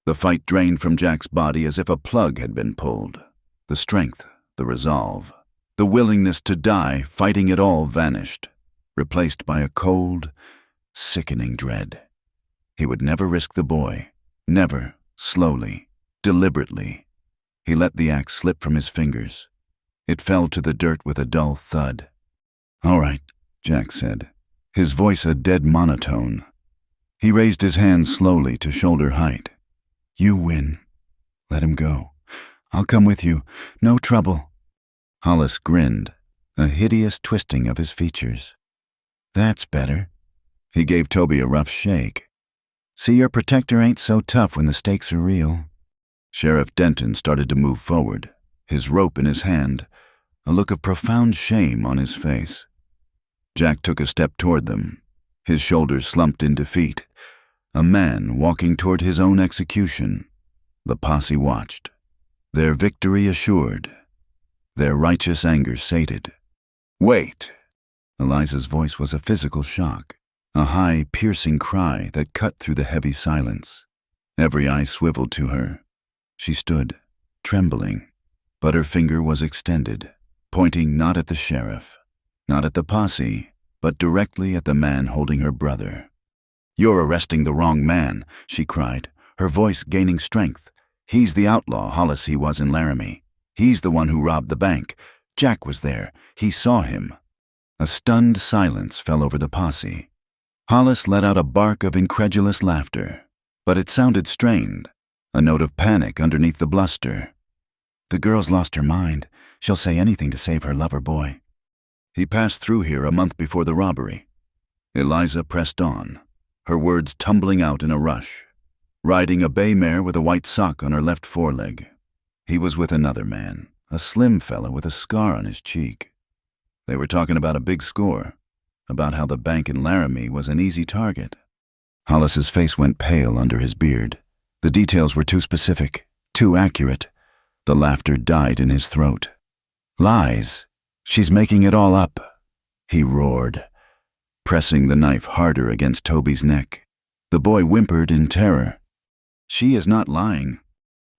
The fight drained from Jack's body as if a plug had been pulled. The strength, the resolve, the willingness to die fighting it all vanished, replaced by a cold, sickening dread. He would never risk the boy. Never. Slowly, deliberately. He let the axe slip from his fingers. It fell to the dirt with a dull thud. "All right," Jack said, his voice a dead monotone. He raised his hands slowly to shoulder height. "You win. Let him go. I'll come with you. No trouble." Hollis grinned, a hideous twisting of his features. "That's better." He gave Toby a rough shake. "See, your protector ain't so tough when the stakes are real." Sheriff Denton started to move forward, his rope in his hand, a look of profound shame on his face. Jack took a step toward them, his shoulders slumped in defeat. A man walking toward his own execution. The posse watched, their victory assured, their righteous anger sated. "Wait!" Eliza's voice was a physical shock, a high, piercing cry that cut through the heavy silence. Every eye swiveled to her. She stood, trembling, but her finger was extended, pointing not at the sheriff, not at the posse, but directly at the man holding her brother. "You're arresting the wrong man," she cried, her voice gaining strength. "He's the outlaw Hollis he was in Laramie. He's the one who robbed the bank. Jack was there. He saw him." A stunned silence fell over the posse. Hollis let out a bark of incredulous laughter, but it sounded strained, a note of panic underneath the bluster. "The girl's lost her mind. She'll say anything to save her lover boy." "He passed through here a month before the robbery." Eliza pressed on, her words tumbling out in a rush, riding a bay mare with a white sock on her left foreleg. He was with another man, a slim fellow with a scar on his cheek. They were talking about a big score, about how the bank in Laramie was an easy target. Hollis's face went pale under his beard. The details were too specific, too accurate. The laughter died in his throat. "Lies. She's making it all up," he roared, pressing the knife harder against Toby's neck. The boy whimpered in terror. "She is not lying."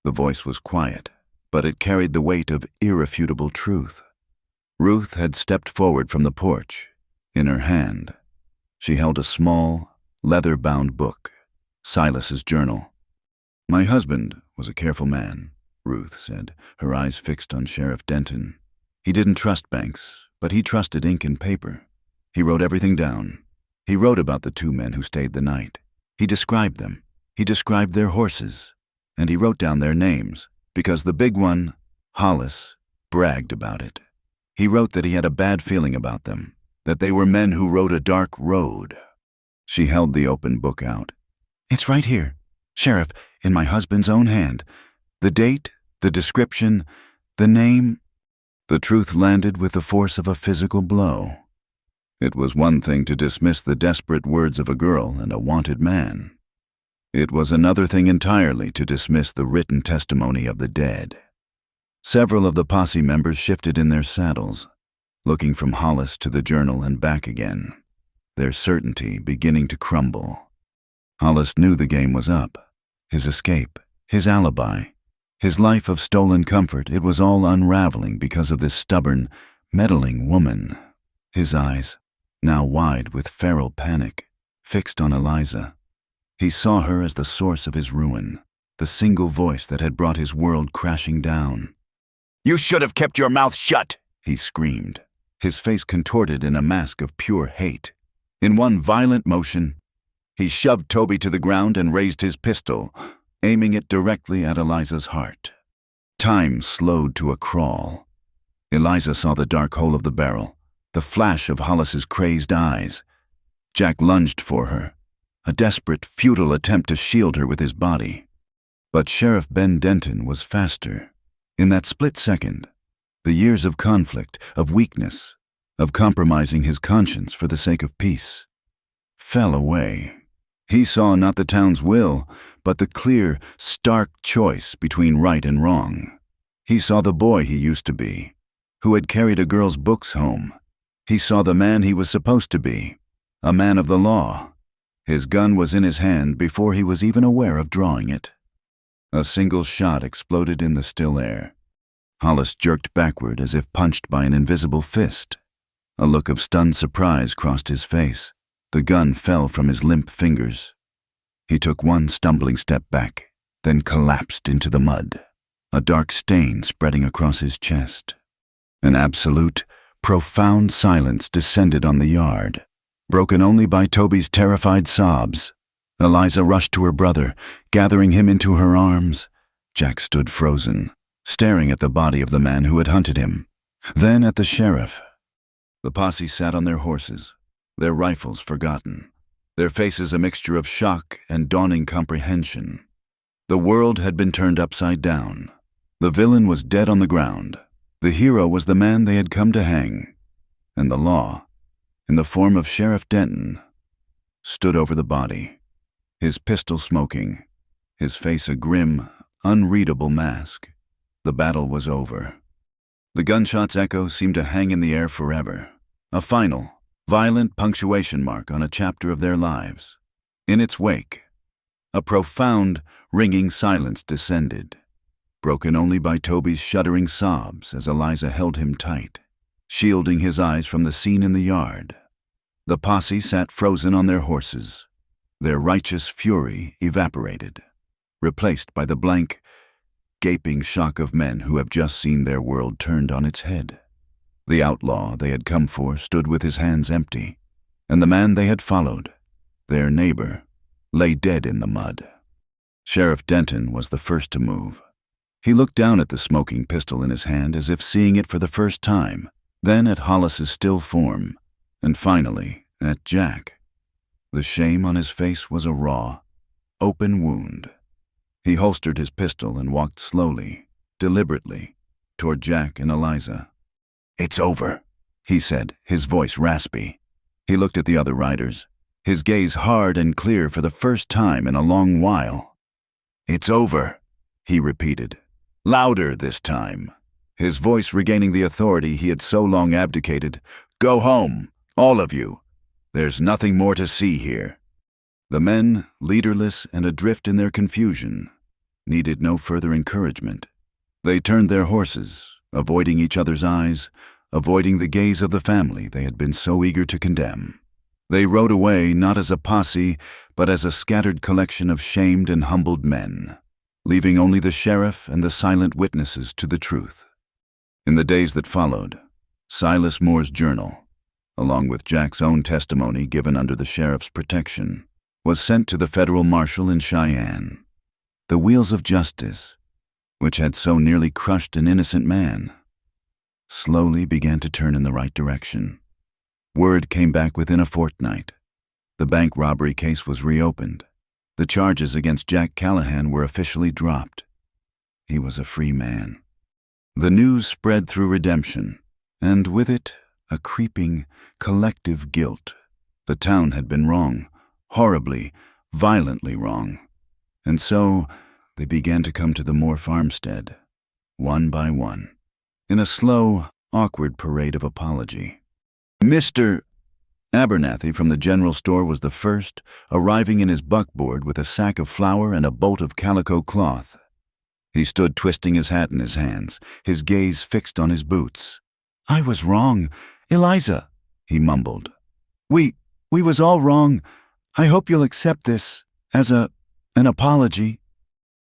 The voice was quiet, but it carried the weight of irrefutable truth. Ruth had stepped forward from the porch. In her hand, she held a small, leather-bound book, Silas's journal. "My husband was a careful man," Ruth said, her eyes fixed on Sheriff Denton. "He didn't trust banks, but he trusted ink and paper. He wrote everything down. He wrote about the two men who stayed the night. He described them. He described their horses. And he wrote down their names, because the big one, Hollis, bragged about it. He wrote that he had a bad feeling about them, that they were men who rode a dark road." She held the open book out. "It's right here, Sheriff, in my husband's own hand. The date, the description, the name." The truth landed with the force of a physical blow. It was one thing to dismiss the desperate words of a girl and a wanted man. It was another thing entirely to dismiss the written testimony of the dead. Several of the posse members shifted in their saddles, looking from Hollis to the journal and back again, their certainty beginning to crumble. Hollis knew the game was up. His escape, his alibi, his life of stolen comfort, it was all unraveling because of this stubborn, meddling woman. His eyes, now wide with feral panic, fixed on Eliza. He saw her as the source of his ruin, the single voice that had brought his world crashing down. "You should have kept your mouth shut," he screamed, his face contorted in a mask of pure hate. In one violent motion, he shoved Toby to the ground and raised his pistol, aiming it directly at Eliza's heart. Time slowed to a crawl. Eliza saw the dark hole of the barrel, the flash of Hollis's crazed eyes. Jack lunged for her, a desperate, futile attempt to shield her with his body. But Sheriff Ben Denton was faster. In that split second, the years of conflict, of weakness, of compromising his conscience for the sake of peace, fell away. He saw not the town's will, but the clear, stark choice between right and wrong. He saw the boy he used to be, who had carried a girl's books home. He saw the man he was supposed to be, a man of the law. His gun was in his hand before he was even aware of drawing it. A single shot exploded in the still air. Hollis jerked backward as if punched by an invisible fist. A look of stunned surprise crossed his face. The gun fell from his limp fingers. He took one stumbling step back, then collapsed into the mud, a dark stain spreading across his chest. An absolute, profound silence descended on the yard, broken only by Toby's terrified sobs. Eliza rushed to her brother, gathering him into her arms. Jack stood frozen, staring at the body of the man who had hunted him, then at the sheriff. The posse sat on their horses, their rifles forgotten, their faces a mixture of shock and dawning comprehension. The world had been turned upside down. The villain was dead on the ground. The hero was the man they had come to hang. And the law, in the form of Sheriff Denton, stood over the body, his pistol smoking, his face a grim, unreadable mask. The battle was over. The gunshot's echo seemed to hang in the air forever, a final, violent punctuation mark on a chapter of their lives. In its wake, a profound, ringing silence descended, broken only by Toby's shuddering sobs as Eliza held him tight, shielding his eyes from the scene in the yard. The posse sat frozen on their horses, their righteous fury evaporated, replaced by the blank, gaping shock of men who have just seen their world turned on its head. The outlaw they had come for stood with his hands empty, and the man they had followed, their neighbor, lay dead in the mud. Sheriff Denton was the first to move. He looked down at the smoking pistol in his hand as if seeing it for the first time, then at Hollis's still form, and finally at Jack. The shame on his face was a raw, open wound. He holstered his pistol and walked slowly, deliberately, toward Jack and Eliza. "It's over," he said, his voice raspy. He looked at the other riders, his gaze hard and clear for the first time in a long while. "It's over," he repeated, louder this time, his voice regaining the authority he had so long abdicated. "Go home, all of you. There's nothing more to see here." The men, leaderless and adrift in their confusion, needed no further encouragement. They turned their horses, avoiding each other's eyes, avoiding the gaze of the family they had been so eager to condemn. They rode away not as a posse, but as a scattered collection of shamed and humbled men, leaving only the sheriff and the silent witnesses to the truth. In the days that followed, Silas Moore's journal, along with Jack's own testimony given under the sheriff's protection, was sent to the federal marshal in Cheyenne. The wheels of justice, which had so nearly crushed an innocent man, slowly began to turn in the right direction. Word came back within a fortnight. The bank robbery case was reopened. The charges against Jack Callahan were officially dropped. He was a free man. The news spread through redemption, and with it, a creeping, collective guilt. The town had been wrong, horribly, violently wrong. And so, they began to come to the Moore farmstead, one by one, in a slow, awkward parade of apology. Mr. Abernathy from the general store was the first, arriving in his buckboard with a sack of flour and a bolt of calico cloth. He stood twisting his hat in his hands, his gaze fixed on his boots. "I was wrong, Eliza," he mumbled. We was all wrong. I hope you'll accept this as an apology."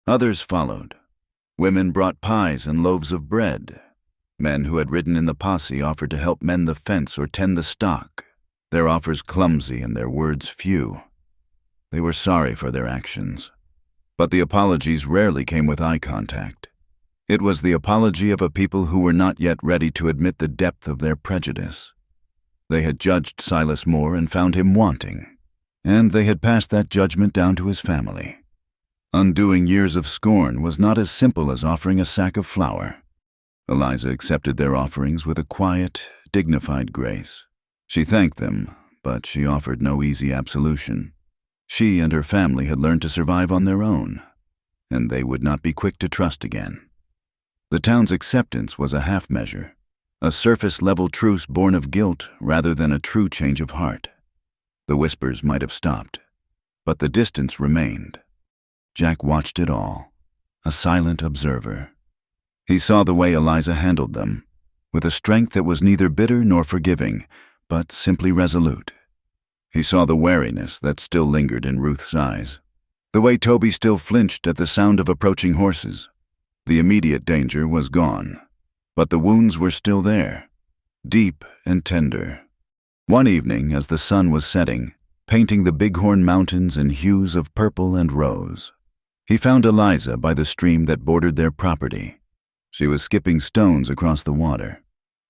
Others followed. Women brought pies and loaves of bread. Men who had ridden in the posse offered to help mend the fence or tend the stock. their offers clumsy and their words few. They were sorry for their actions. But the apologies rarely came with eye contact. It was the apology of a people who were not yet ready to admit the depth of their prejudice. They had judged Silas Moore and found him wanting, and they had passed that judgment down to his family. Undoing years of scorn was not as simple as offering a sack of flour. Eliza accepted their offerings with a quiet, dignified grace. She thanked them, but she offered no easy absolution. She and her family had learned to survive on their own, and they would not be quick to trust again. The town's acceptance was a half measure, a surface-level truce born of guilt rather than a true change of heart. The whispers might have stopped, but the distance remained. Jack watched it all, a silent observer. He saw the way Eliza handled them, with a strength that was neither bitter nor forgiving, but simply resolute. He saw the wariness that still lingered in Ruth's eyes, the way Toby still flinched at the sound of approaching horses. The immediate danger was gone, but the wounds were still there, deep and tender. One evening, as the sun was setting, painting the Bighorn Mountains in hues of purple and rose, he found Eliza by the stream that bordered their property. She was skipping stones across the water,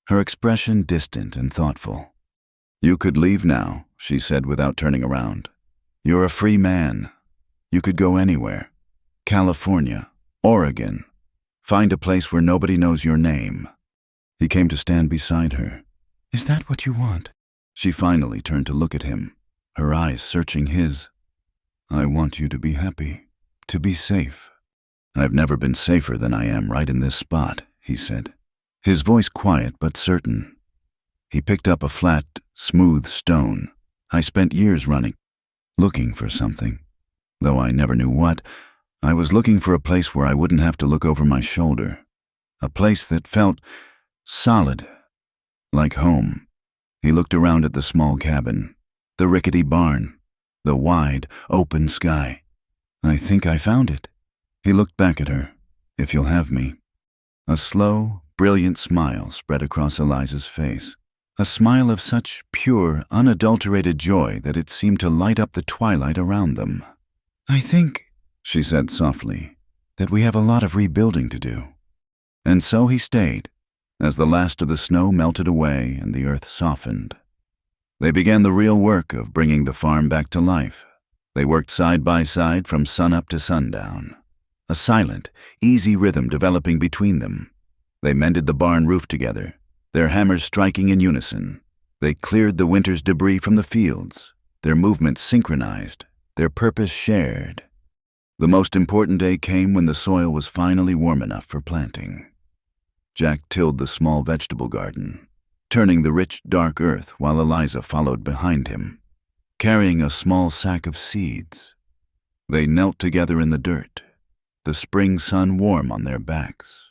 her expression distant and thoughtful. "You could leave now," she said without turning around. "You're a free man. You could go anywhere. California, Oregon. Find a place where nobody knows your name." He came to stand beside her. Is that what you want? She finally turned to look at him, her eyes searching his. "I want you to be happy, to be safe." "I've never been safer than I am right in this spot," he said, his voice quiet but certain. He picked up a flat, smooth stone. "I spent years running, looking for something. Though I never knew what, I was looking for a place where I wouldn't have to look over my shoulder. A place that felt solid, like home." He looked around at the small cabin, the rickety barn, the wide, open sky. "I think I found it." He looked back at her. "If you'll have me." A slow, brilliant smile spread across Eliza's face, a smile of such pure, unadulterated joy that it seemed to light up the twilight around them. "I think," she said softly, "that we have a lot of rebuilding to do." And so he stayed, as the last of the snow melted away and the earth softened. They began the real work of bringing the farm back to life. They worked side by side from sunup to sundown, a silent, easy rhythm developing between them. They mended the barn roof together, their hammers striking in unison. They cleared the winter's debris from the fields, their movements synchronized, their purpose shared. The most important day came when the soil was finally warm enough for planting. Jack tilled the small vegetable garden, turning the rich, dark earth while Eliza followed behind him, carrying a small sack of seeds. They knelt together in the dirt, the spring sun warm on their backs.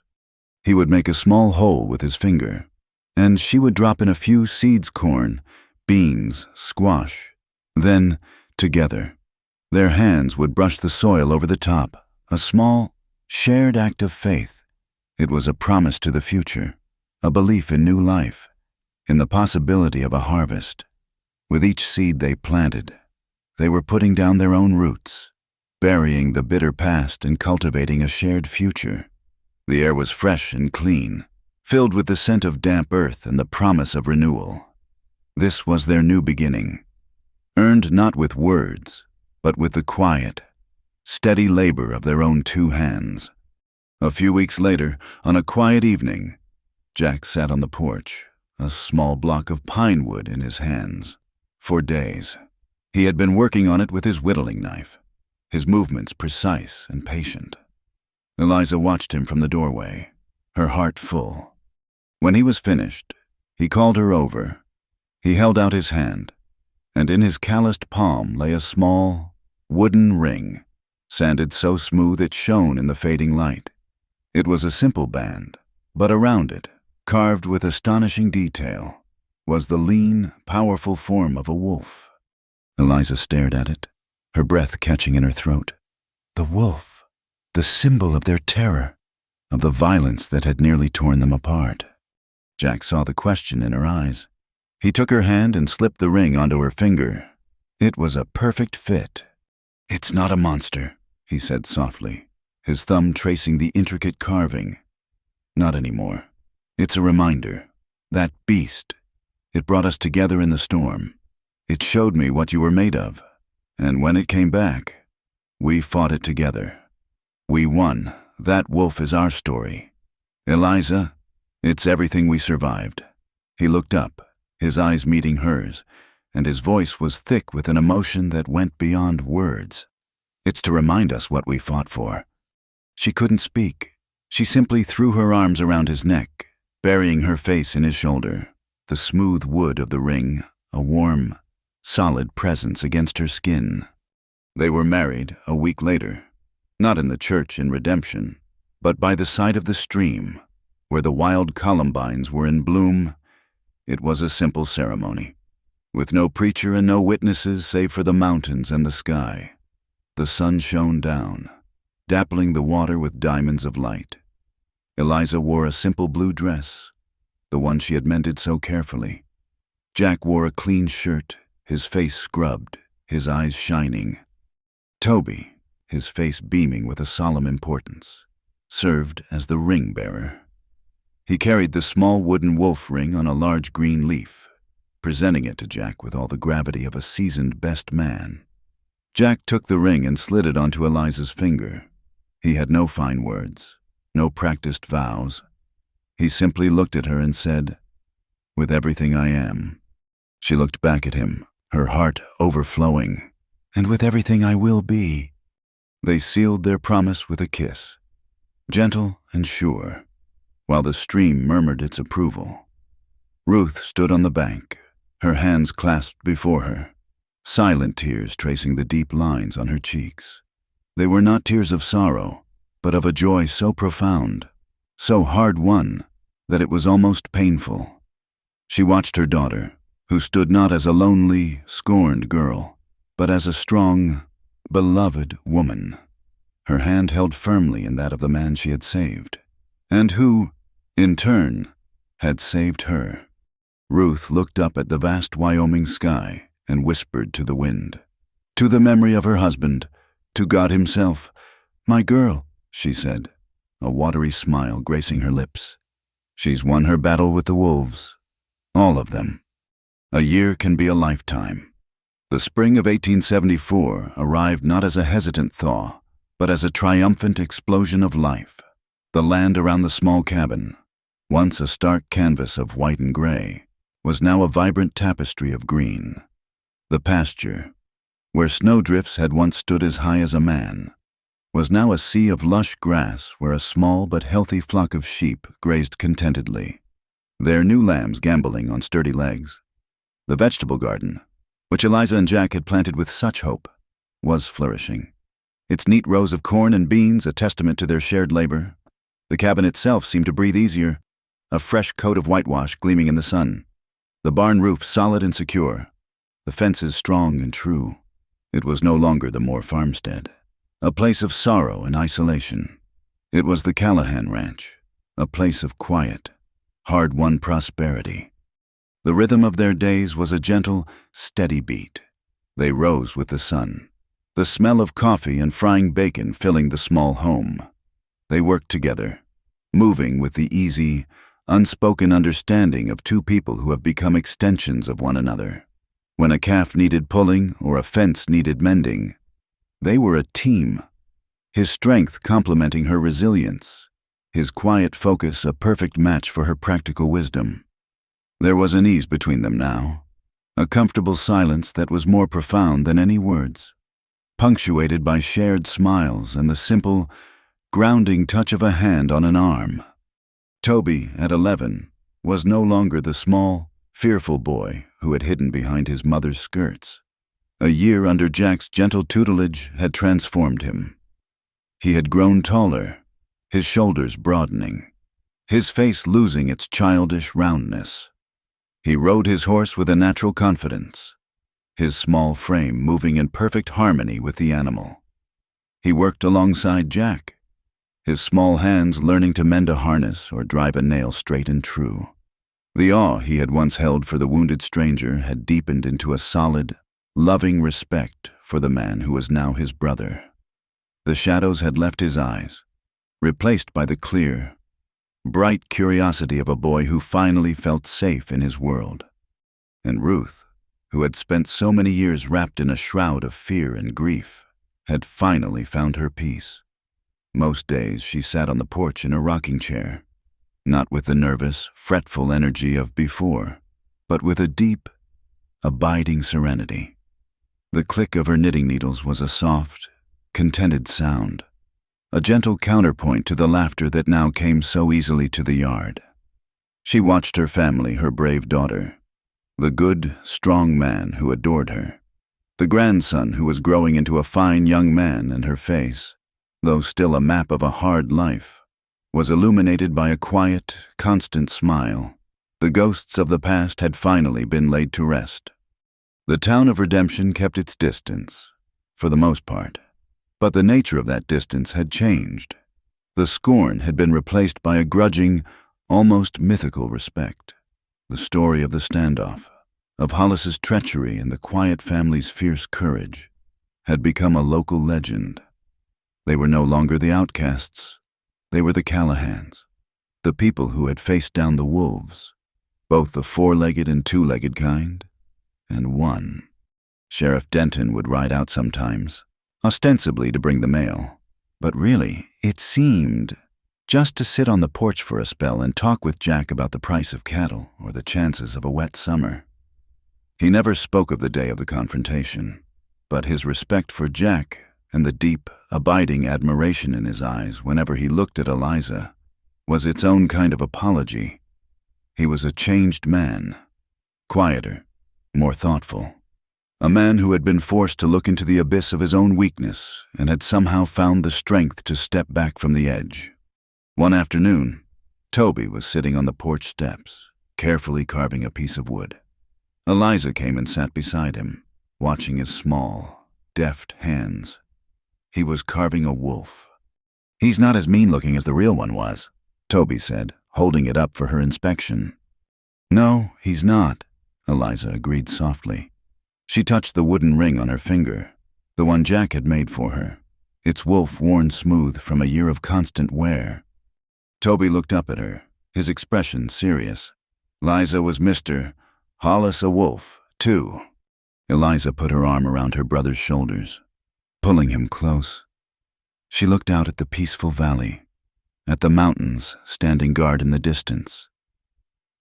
He would make a small hole with his finger, and she would drop in a few seeds: corn, beans, squash. Then, together, their hands would brush the soil over the top, a small, shared act of faith. It was a promise to the future, a belief in new life, in the possibility of a harvest. With each seed they planted, they were putting down their own roots, burying the bitter past and cultivating a shared future. The air was fresh and clean, filled with the scent of damp earth and the promise of renewal. This was their new beginning, earned not with words, but with the quiet, steady labor of their own two hands. A few weeks later, on a quiet evening, Jack sat on the porch, a small block of pine wood in his hands. For days, he had been working on it with his whittling knife, his movements precise and patient. Eliza watched him from the doorway, her heart full. When he was finished, he called her over. He held out his hand, and in his calloused palm lay a small, wooden ring, sanded so smooth it shone in the fading light. It was a simple band, but around it, carved with astonishing detail, was the lean, powerful form of a wolf. Eliza stared at it, her breath catching in her throat. The wolf, the symbol of their terror, of the violence that had nearly torn them apart. Jack saw the question in her eyes. He took her hand and slipped the ring onto her finger. It was a perfect fit. "It's not a monster," he said softly, his thumb tracing the intricate carving. "Not anymore. It's a reminder. That beast. It brought us together in the storm. It showed me what you were made of. And when it came back, we fought it together. We won. That wolf is our story. Eliza, it's everything we survived." He looked up, his eyes meeting hers, and his voice was thick with an emotion that went beyond words. "It's to remind us what we fought for." She couldn't speak. She simply threw her arms around his neck, burying her face in his shoulder, the smooth wood of the ring, a warm, solid presence against her skin. They were married a week later, not in the church in Redemption, but by the side of the stream, where the wild columbines were in bloom. It was a simple ceremony, with no preacher and no witnesses save for the mountains and the sky. The sun shone down, dappling the water with diamonds of light. Eliza wore a simple blue dress, the one she had mended so carefully. Jack wore a clean shirt, his face scrubbed, his eyes shining. Toby, his face beaming with a solemn importance, served as the ring-bearer. He carried the small wooden wolf ring on a large green leaf, presenting it to Jack with all the gravity of a seasoned best man. Jack took the ring and slid it onto Eliza's finger. He had no fine words, no practiced vows. He simply looked at her and said, "With everything I am." She looked back at him, her heart overflowing. "And with everything I will be." They sealed their promise with a kiss, gentle and sure, while the stream murmured its approval. Ruth stood on the bank, her hands clasped before her, silent tears tracing the deep lines on her cheeks. They were not tears of sorrow, but of a joy so profound, so hard-won, that it was almost painful. She watched her daughter, who stood not as a lonely, scorned girl, but as a strong, beloved woman, her hand held firmly in that of the man she had saved, and who, in turn, had saved her. Ruth looked up at the vast Wyoming sky and whispered to the wind, to the memory of her husband, to God himself. "My girl," she said, a watery smile gracing her lips. "She's won her battle with the wolves. All of them. A year can be a lifetime." The spring of 1874 arrived not as a hesitant thaw, but as a triumphant explosion of life. The land around the small cabin, once a stark canvas of white and gray, was now a vibrant tapestry of green. The pasture, where snowdrifts had once stood as high as a man, was now a sea of lush grass where a small but healthy flock of sheep grazed contentedly, their new lambs gamboling on sturdy legs. The vegetable garden, which Eliza and Jack had planted with such hope, was flourishing, its neat rows of corn and beans a testament to their shared labor. The cabin itself seemed to breathe easier, a fresh coat of whitewash gleaming in the sun, the barn roof solid and secure, the fences strong and true. It was no longer the Moore farmstead, a place of sorrow and isolation. It was the Callahan Ranch, a place of quiet, hard-won prosperity. The rhythm of their days was a gentle, steady beat. They rose with the sun, the smell of coffee and frying bacon filling the small home. They worked together, moving with the easy, unspoken understanding of two people who have become extensions of one another. When a calf needed pulling or a fence needed mending, they were a team, his strength complementing her resilience, his quiet focus a perfect match for her practical wisdom. There was an ease between them now, a comfortable silence that was more profound than any words, punctuated by shared smiles and the simple, grounding touch of a hand on an arm. Toby, at 11, was no longer the small, fearful boy who had hidden behind his mother's skirts. A year under Jack's gentle tutelage had transformed him. He had grown taller, his shoulders broadening, his face losing its childish roundness. He rode his horse with a natural confidence, his small frame moving in perfect harmony with the animal. He worked alongside Jack, his small hands learning to mend a harness or drive a nail straight and true. The awe he had once held for the wounded stranger had deepened into a solid, loving respect for the man who was now his brother. The shadows had left his eyes, replaced by the clear, bright curiosity of a boy who finally felt safe in his world. And Ruth, who had spent so many years wrapped in a shroud of fear and grief, had finally found her peace. Most days she sat on the porch in a rocking chair, not with the nervous, fretful energy of before, but with a deep, abiding serenity. The click of her knitting needles was a soft, contented sound, a gentle counterpoint to the laughter that now came so easily to the yard. She watched her family, her brave daughter, the good, strong man who adored her, the grandson who was growing into a fine young man, and her face, though still a map of a hard life, was illuminated by a quiet, constant smile. The ghosts of the past had finally been laid to rest. The town of redemption kept its distance, for the most part, but the nature of that distance had changed. The scorn had been replaced by a grudging, almost mythical respect. The story of the standoff, of Hollis's treachery and the quiet family's fierce courage, had become a local legend. They were no longer the outcasts. They were the Callahans, the people who had faced down the wolves, both the four-legged and two-legged kind, and one. Sheriff Denton would ride out sometimes, ostensibly to bring the mail, but really, it seemed, just to sit on the porch for a spell and talk with Jack about the price of cattle or the chances of a wet summer. He never spoke of the day of the confrontation, but his respect for Jack and the deep, abiding admiration in his eyes whenever he looked at Eliza was its own kind of apology. He was a changed man, quieter, more thoughtful, a man who had been forced to look into the abyss of his own weakness and had somehow found the strength to step back from the edge. One afternoon, Toby was sitting on the porch steps, carefully carving a piece of wood. Eliza came and sat beside him, watching his small, deft hands. He was carving a wolf. "He's not as mean-looking as the real one was," Toby said, holding it up for her inspection. "No, he's not," Eliza agreed softly. She touched the wooden ring on her finger, the one Jack had made for her, its wolf worn smooth from a year of constant wear. Toby looked up at her, his expression serious. Liza was Mr. Hollis a wolf, too. Eliza put her arm around her brother's shoulders, pulling him close. She looked out at the peaceful valley, at the mountains standing guard in the distance.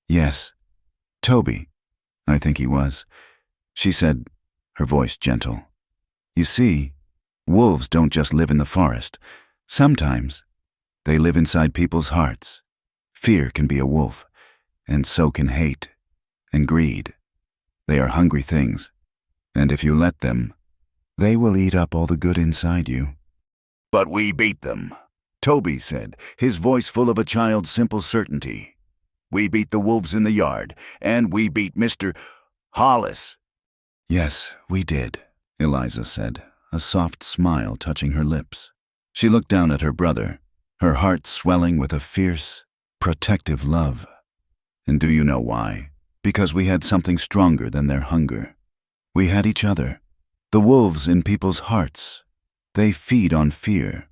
"Yes, Toby, I think he was," she said, her voice gentle. "You see, wolves don't just live in the forest. Sometimes they live inside people's hearts. Fear can be a wolf, and so can hate and greed. They are hungry things, and if you let them, they will eat up all the good inside you." "But we beat them," Toby said, his voice full of a child's simple certainty. "We beat the wolves in the yard, and we beat Mr. Hollis." "Yes, we did," Eliza said, a soft smile touching her lips. She looked down at her brother, her heart swelling with a fierce, protective love. "And do you know why? Because we had something stronger than their hunger. We had each other. The wolves in people's hearts. They feed on fear.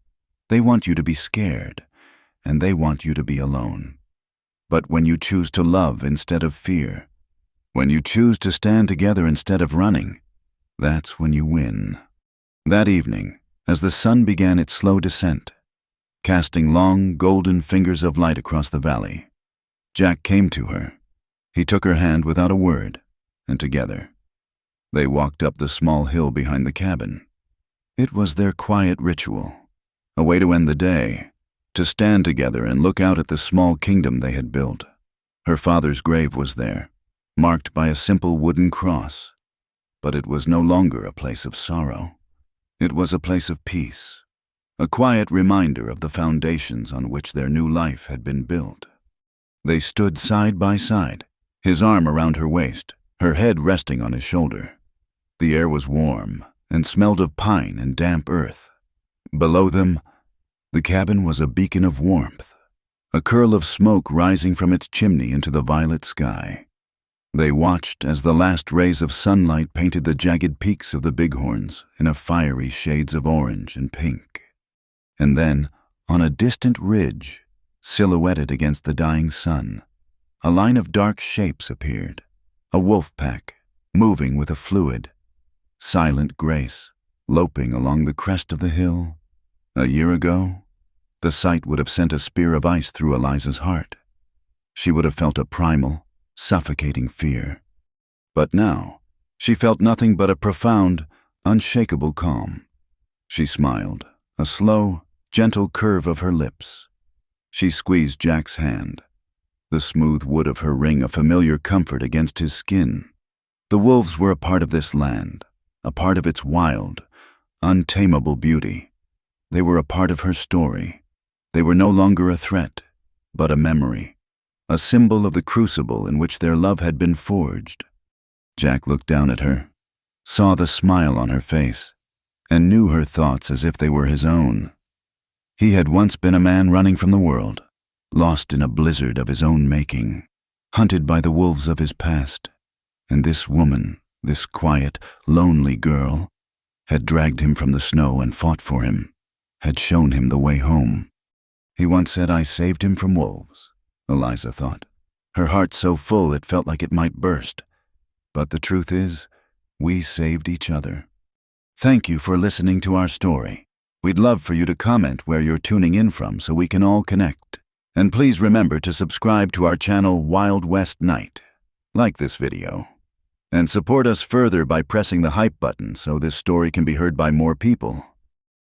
They want you to be scared, and they want you to be alone. But when you choose to love instead of fear, when you choose to stand together instead of running, that's when you win." That evening, as the sun began its slow descent, casting long, golden fingers of light across the valley, Jack came to her. He took her hand without a word, and together they walked up the small hill behind the cabin. It was their quiet ritual, a way to end the day, to stand together and look out at the small kingdom they had built. Her father's grave was there, marked by a simple wooden cross, but it was no longer a place of sorrow. It was a place of peace, a quiet reminder of the foundations on which their new life had been built. They stood side by side, his arm around her waist, her head resting on his shoulder. The air was warm and smelled of pine and damp earth. Below them, the cabin was a beacon of warmth, a curl of smoke rising from its chimney into the violet sky. They watched as the last rays of sunlight painted the jagged peaks of the bighorns in a fiery shades of orange and pink. And then, on a distant ridge, silhouetted against the dying sun, a line of dark shapes appeared, a wolf pack, moving with a fluid, silent grace, loping along the crest of the hill. A year ago, the sight would have sent a spear of ice through Eliza's heart. She would have felt a primal, suffocating fear. But now, she felt nothing but a profound, unshakable calm. She smiled, a slow, gentle curve of her lips. She squeezed Jack's hand, the smooth wood of her ring a familiar comfort against his skin. The wolves were a part of this land, a part of its wild, untamable beauty. They were a part of her story. They were no longer a threat, but a memory, a symbol of the crucible in which their love had been forged. Jack looked down at her, saw the smile on her face, and knew her thoughts as if they were his own. He had once been a man running from the world, lost in a blizzard of his own making, hunted by the wolves of his past. And this woman, this quiet, lonely girl, had dragged him from the snow and fought for him, had shown him the way home. He once said, "I saved him from wolves," Eliza thought, her heart so full it felt like it might burst. But the truth is, we saved each other. Thank you for listening to our story. We'd love for you to comment where you're tuning in from so we can all connect. And please remember to subscribe to our channel Wild West Night. Like this video. And support us further by pressing the hype button so this story can be heard by more people.